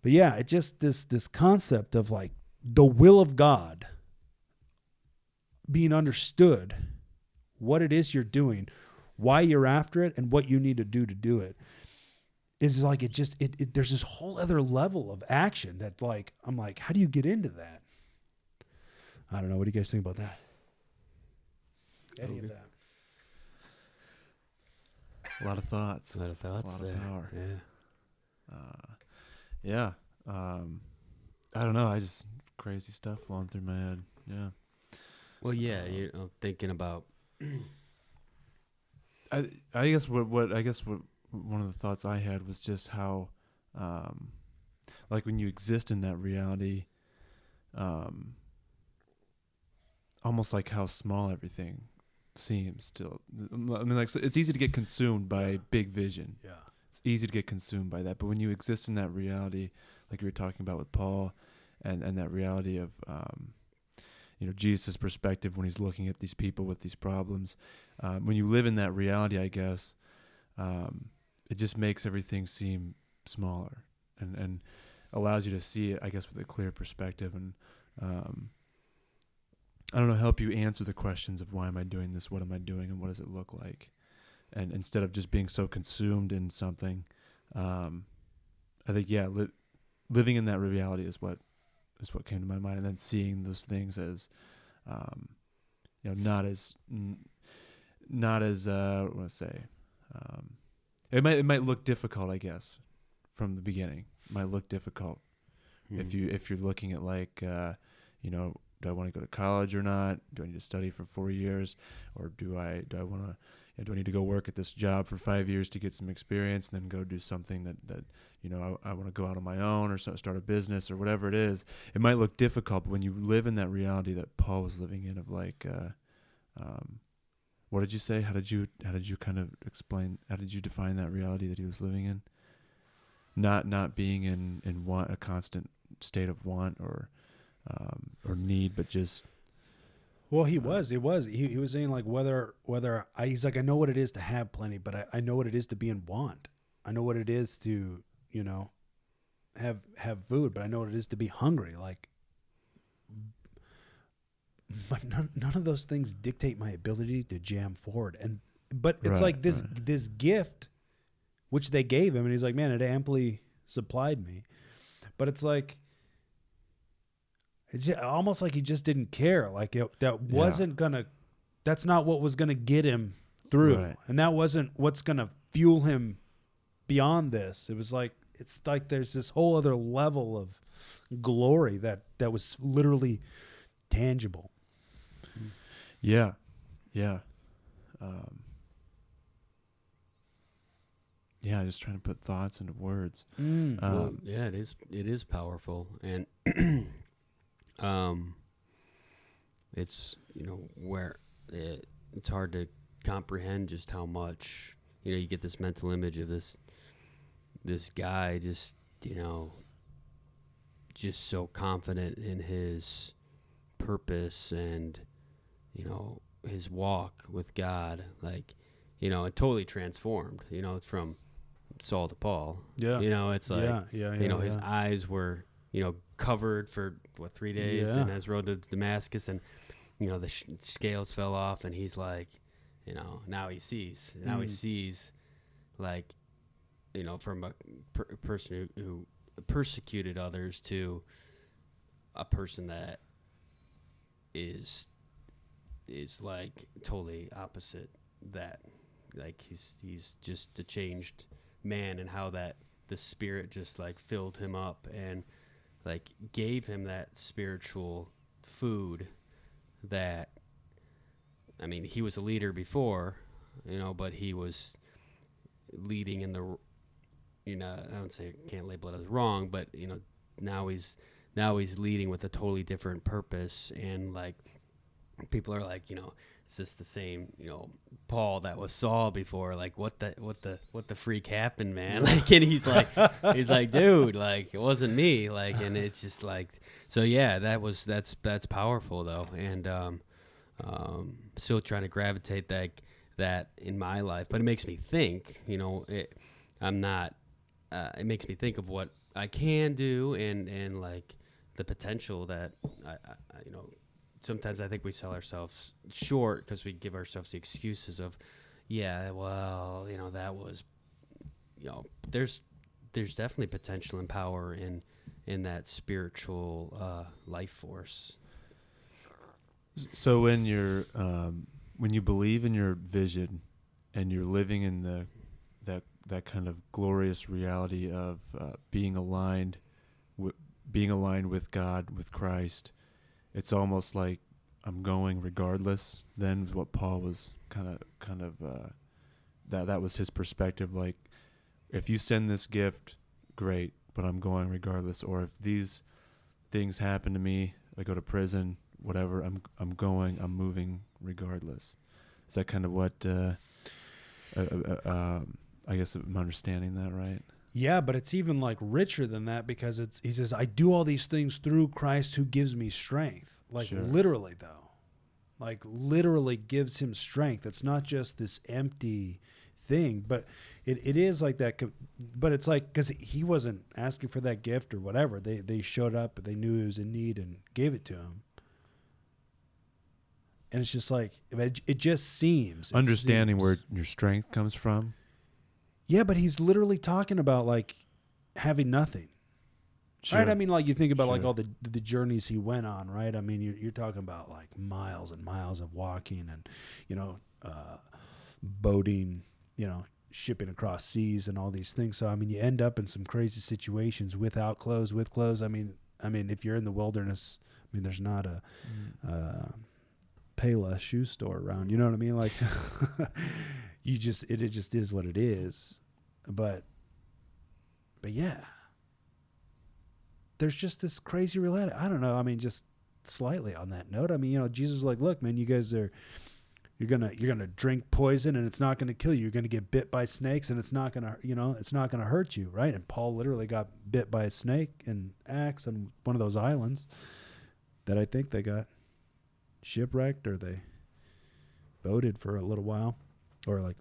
But yeah, it just this concept of like the will of God being understood, what it is you're doing, why you're after it, and what you need to do it, is like there's this whole other level of action that like, I'm like, how do you get into that? I don't know. What do you guys think about that? Any of that? A lot of thoughts. A lot of thoughts there. A lot of power. Yeah. I don't know. I just crazy stuff flowing through my head. Yeah. Well, yeah. Thinking about. I guess what one of the thoughts I had was just how, like when you exist in that reality, almost like how small everything seems still. I mean, like, it's easy to get consumed by big vision. Yeah. It's easy to get consumed by that. But when you exist in that reality, like we were talking about with Paul, and that reality of, Jesus' perspective when he's looking at these people with these problems, when you live in that reality, I guess, it just makes everything seem smaller and allows you to see it, I guess, with a clear perspective. And, I don't know, help you answer the questions of why am I doing this? What am I doing? And what does it look like? And instead of just being so consumed in something, I think, living in that reality is what came to my mind. And then seeing those things as, not as what do I say? It might look difficult, I guess, from the beginning. It might look difficult if you're looking at like, I want to go to college or not? Do I need to study for 4 years, or do I want to? Do I need to go work at this job for 5 years to get some experience and then go do something that I want to go out on my own or start a business or whatever it is? It might look difficult, but when you live in that reality that Paul was living in, of like, what did you say? How did you kind of explain? How did you define that reality that he was living in? Not being in want, a constant state of want or need, but just. Well, he was saying like he's like, I know what it is to have plenty, but I know what it is to be in want. I know what it is to, have food, but I know what it is to be hungry. Like, but none of those things dictate my ability to jam forward. But it's like this gift, which they gave him, and he's like, man, it amply supplied me. But it's like, it's almost like he just didn't care. Like that's not what was gonna get him through, right. And that wasn't what's gonna fuel him beyond this. It's like there's this whole other level of glory that was literally tangible. Yeah. Just trying to put thoughts into words. Well, yeah, it is powerful, and it's where it's hard to comprehend just how much you get this mental image of this guy just so confident in his purpose and his walk with God, like it totally transformed. It's from Saul to Paul. Yeah. It's like his eyes were covered for 3 days, and his road to Damascus, and the scales fell off, and he's like, now he sees. Now he sees, like, from a person who persecuted others to a person that is like totally opposite that. Like he's just a changed man, and how that the Spirit just like filled him up and like gave him that spiritual food that, I mean, he was a leader before, but he was leading in the, I don't say, can't label it as wrong, but now he's leading with a totally different purpose. And like people are like, is this the same, Paul that was Saul before? Like what the freak happened, man? Like, and he's like, dude, like it wasn't me. Like, and it's just like, so yeah, that's powerful though. And, still trying to gravitate that in my life, but it makes me think, it makes me think of what I can do and like the potential that I sometimes I think we sell ourselves short because we give ourselves the excuses of, that was, there's definitely potential and power in that spiritual life force. So when you're when you believe in your vision and you're living in that kind of glorious reality of being aligned with God, with Christ, it's almost like I'm going regardless. Then what Paul was kind of that was his perspective. Like, if you send this gift, great, but I'm going regardless. Or if these things happen to me, I go to prison, whatever, I'm moving regardless. Is that kind of what I guess I'm understanding that right? Yeah, but it's even like richer than that, because he says, I do all these things through Christ who gives me strength. Like, sure. Literally though, like literally gives him strength. It's not just this empty thing, but it is like that. But it's like, because he wasn't asking for that gift or whatever. They showed up, they knew he was in need and gave it to him. And it's just like, it just seems. Understanding where your strength comes from. Yeah, but he's literally talking about like having nothing. Sure. Right? I mean, like you think about like all the journeys he went on, right? I mean, you're talking about like miles and miles of walking and, boating, shipping across seas and all these things. So, I mean, you end up in some crazy situations without clothes, with clothes. I mean, I mean, if you're in the wilderness, I mean, there's not a Payless shoe store around. You know what I mean? Like, it just is what it is. But yeah, there's just this crazy reality. I don't know. I mean, just slightly on that note. I mean, you know, Jesus was like, look, man, you guys are. You're gonna drink poison and it's not gonna kill you. You're gonna get bit by snakes and it's not gonna hurt you, right? And Paul literally got bit by a snake in Acts on one of those islands that I think they got shipwrecked or they boated for a little while, or like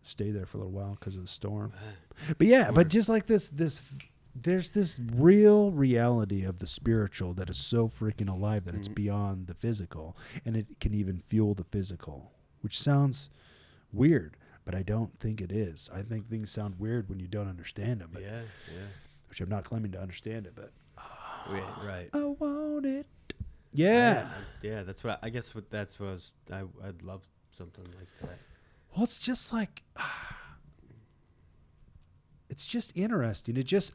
stayed there for a little while because of the storm. But yeah, but just like this there's this real reality of the spiritual that is so freaking alive that it's beyond the physical, and it can even fuel the physical, which sounds weird, but I don't think it is. I think things sound weird when you don't understand them. Yeah. Which I'm not claiming to understand it, but Right. I want it. Yeah. Yeah, that's what I guess. I'd love something like that. Well, it's just like. It's just interesting. It just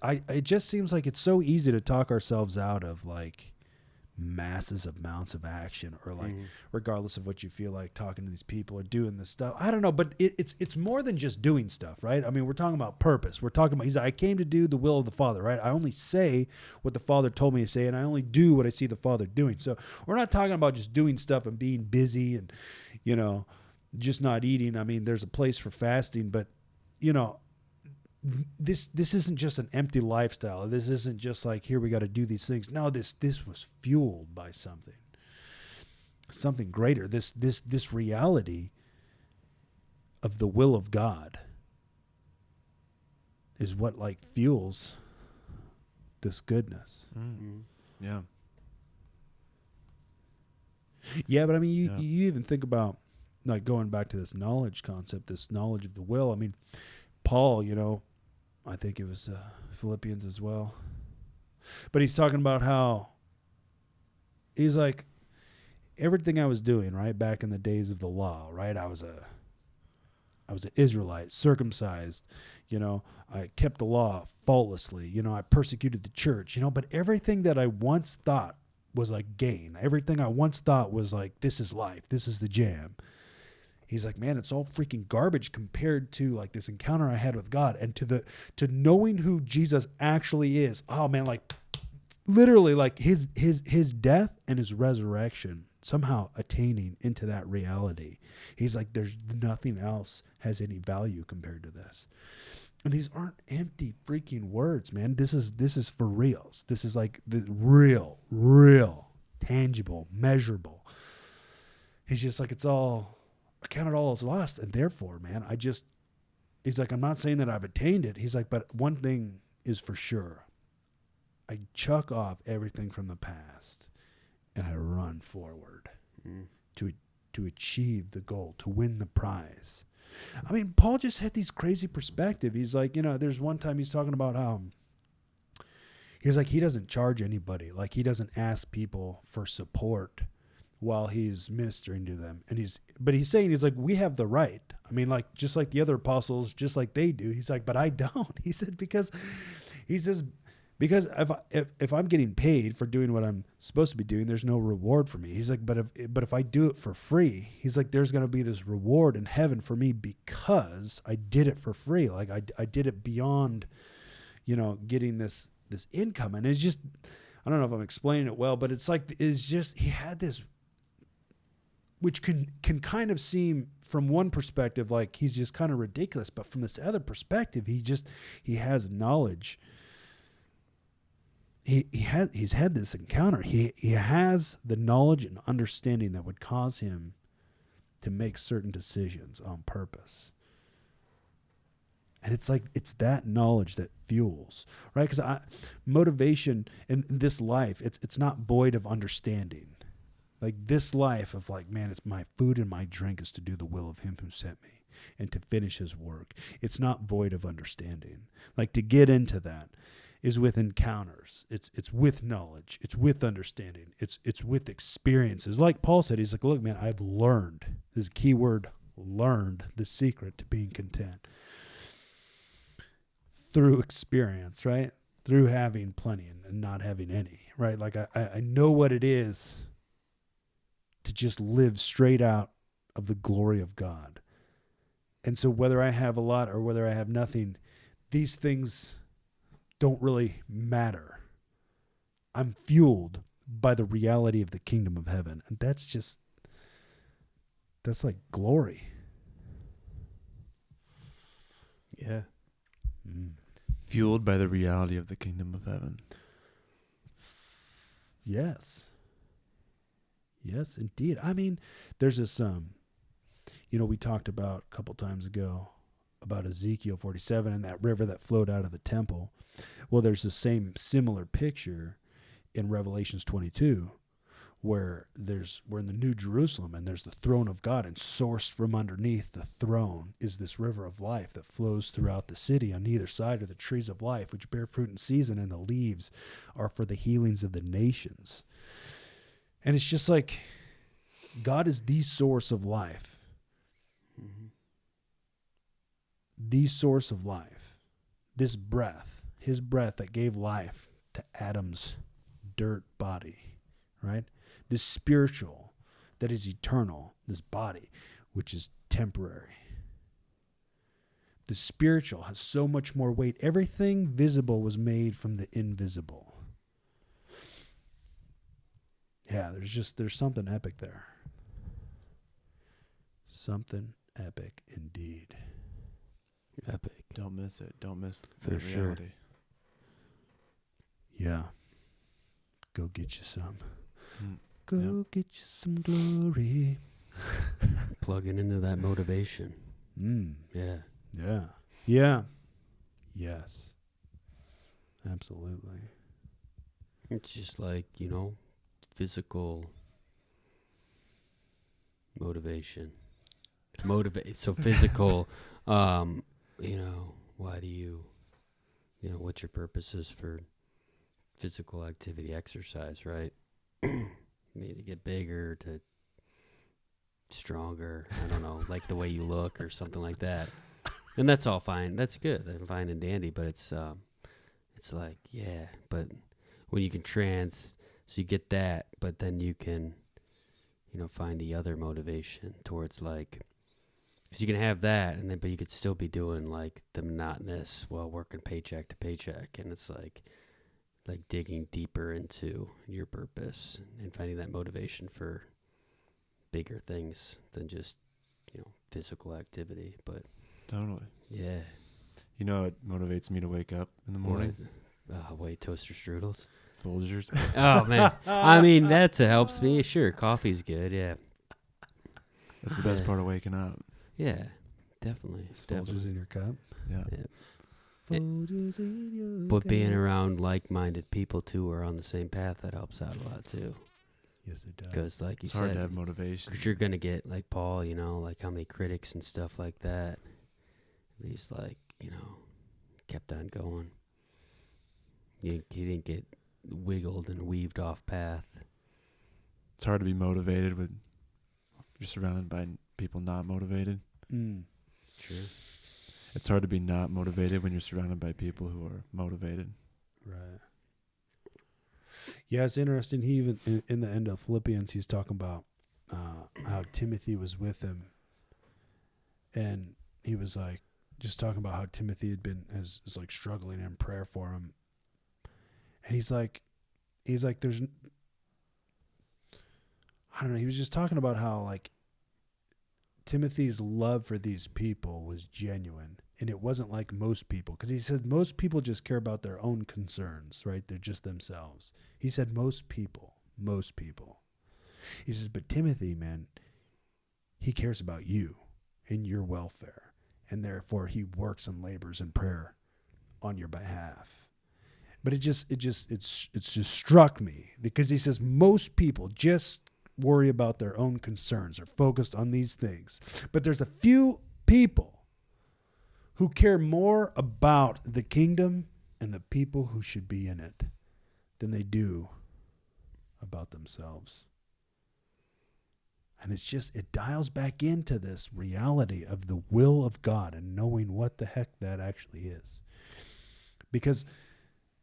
seems like it's so easy to talk ourselves out of like massive amounts of action, or like regardless of what you feel like talking to these people or doing this stuff. I don't know, but it's more than just doing stuff, right? I mean, we're talking about purpose. We're talking about I came to do the will of the Father, right? I only say what the Father told me to say, and I only do what I see the Father doing. So we're not talking about just doing stuff and being busy and, you know, just not eating. I mean, there's a place for fasting, but, you know, this isn't just an empty lifestyle. This isn't just like, here we got to do these things. No, this was fueled by something greater. This reality of the will of God is what like fuels this goodness. Yeah. Yeah, but I mean, you even think about like going back to this knowledge concept, this knowledge of the will. I mean, Paul, you know, I think it was Philippians as well. But he's talking about how he's like, everything I was doing, right, back in the days of the law, right? I was an Israelite, circumcised, you know, I kept the law faultlessly, you know, I persecuted the church, you know, but everything that I once thought was like gain, everything I once thought was like, this is life, this is the jam. He's like, man, it's all freaking garbage compared to like this encounter I had with God and to knowing who Jesus actually is. Oh man, like literally like his death and his resurrection somehow attaining into that reality. He's like, there's nothing else has any value compared to this. And these aren't empty freaking words, man. This is for reals. This is like the real, tangible, measurable. He's just like, I count it all as lost, and therefore, man, he's like, I'm not saying that I've attained it. He's like, but one thing is for sure. I chuck off everything from the past, and I run forward to achieve the goal, to win the prize. I mean, Paul just had these crazy perspective. He's like, you know, there's one time he's talking about how he's like, he doesn't charge anybody. Like, he doesn't ask people for support while he's ministering to them. But he's saying, he's like, we have the right. I mean, like, just like the other apostles, just like they do. He's like, but I don't. He said, because if I'm getting paid for doing what I'm supposed to be doing, there's no reward for me. He's like, but if I do it for free, he's like, there's going to be this reward in heaven for me because I did it for free. Like I did it beyond, you know, getting this income. And it's just, I don't know if I'm explaining it well, but it's just, he had this, which can kind of seem from one perspective like he's just kind of ridiculous, but from this other perspective, he has knowledge. He's had this encounter. He has the knowledge and understanding that would cause him to make certain decisions on purpose. And it's like, it's that knowledge that fuels, right? Because motivation in this life, it's not void of understanding. Like this life of like, man, it's my food and my drink is to do the will of him who sent me and to finish his work. It's not void of understanding. Like to get into that is with encounters. It's with knowledge. It's with understanding. It's with experiences. Like Paul said, he's like, look, man, I've learned, this key word, learned the secret to being content through experience, right? through having plenty and not having any, right? Like I know what it is to just live straight out of the glory of God. And so whether I have a lot or whether I have nothing, these things don't really matter. I'm fueled by the reality of the kingdom of heaven. And that's like glory. Yeah. Fueled by the reality of the kingdom of heaven. Yes. Yes, indeed. I mean, there's this, we talked about a couple times ago about Ezekiel 47 and that river that flowed out of the temple. Well, there's the same similar picture in Revelations 22 where we're in the New Jerusalem and there's the throne of God, and sourced from underneath the throne is this river of life that flows throughout the city. On either side are the trees of life, which bear fruit in season, and the leaves are for the healings of the nations. And it's just like God is the source of life. Mm-hmm. The source of life. This breath, his breath that gave life to Adam's dirt body, right? This spiritual that is eternal, this body, which is temporary. The spiritual has so much more weight. Everything visible was made from the invisible. Yeah, there's something epic there. Something epic indeed. Epic. Don't miss it. Don't miss For the sure. reality. Yeah. Go get you some. Mm. Go get you some glory. Plugging into that motivation. Yeah. Yeah. Yeah. Yes. Absolutely. It's just like, physical motivation. So physical, why do you, what's your purposes for physical activity, exercise, right? Maybe to get bigger, to stronger, I don't know, like the way you look or something like that. And that's all fine. That's good. I'm fine and dandy, but it's like, yeah, but when you can so you get that, but then you can, find the other motivation towards like, because you can have that, and then, but you could still be doing like the monotonous, working paycheck to paycheck. And it's like digging deeper into your purpose and finding that motivation for bigger things than just, physical activity. But Totally. yeah. You know what motivates me to wake up in the morning? Toaster strudels. Folgers. Oh man, I mean that helps me. Sure, coffee's good. Yeah, That's the best part of waking up. yeah, definitely. Folgers in your cup. Yeah. Folgers in your But being cup. around like-minded people too, are on the same path, that helps out a lot too. Yes, it does. Because like you It's hard said, to have motivation. 'cause you're gonna get like Paul, like how many critics and stuff like that. He's like, kept on going. He didn't get wiggled and weaved off path. It's hard to be motivated when you're surrounded by people not motivated. Sure. It's hard to be not motivated when you're surrounded by people who are motivated. Right. Yeah, it's interesting. He even in the end of Philippians, he's talking about how Timothy was with him, and he was like just talking about how Timothy is like struggling in prayer for him, and he's like, there's, I don't know. He was just talking about how like Timothy's love for these people was genuine. And it wasn't like most people, because he says most people just care about their own concerns, right? They're just themselves. He said most people. He says, but Timothy, man, he cares about you and your welfare. And therefore he works and labors in prayer on your behalf. But it just struck me, because he says most people just worry about their own concerns, are focused on these things. But there's a few people who care more about the kingdom and the people who should be in it than they do about themselves. And it dials back into this reality of the will of God and knowing what the heck that actually is. Because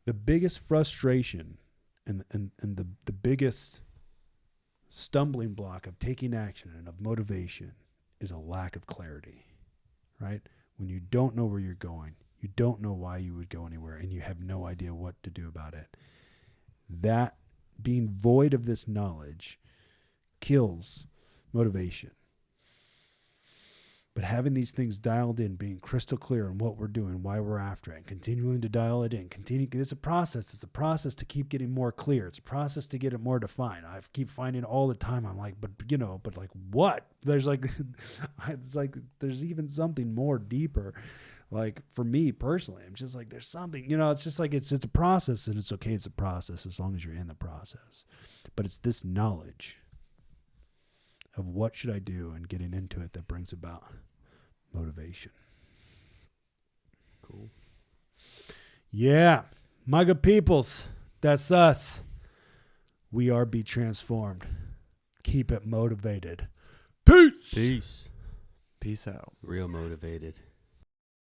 the biggest frustration and the biggest stumbling block of taking action and of motivation is a lack of clarity, right? When you don't know where you're going, you don't know why you would go anywhere, and you have no idea what to do about it. That being void of this knowledge kills motivation. But having these things dialed in, being crystal clear on what we're doing, why we're after it, and continuing to dial it in, it's a process. It's a process to keep getting more clear. It's a process to get it more defined. I keep finding all the time, I'm like, but like what? There's like, it's like, there's even something more deeper. Like for me personally, I'm just like, there's something, it's just like, it's a process, and it's okay. It's a process as long as you're in the process. But it's this knowledge of what should I do and getting into it that brings about motivation. Cool. Yeah. My good peoples, that's us. We are Be Transformed. Keep it motivated. Peace. Peace. Peace out. Real motivated.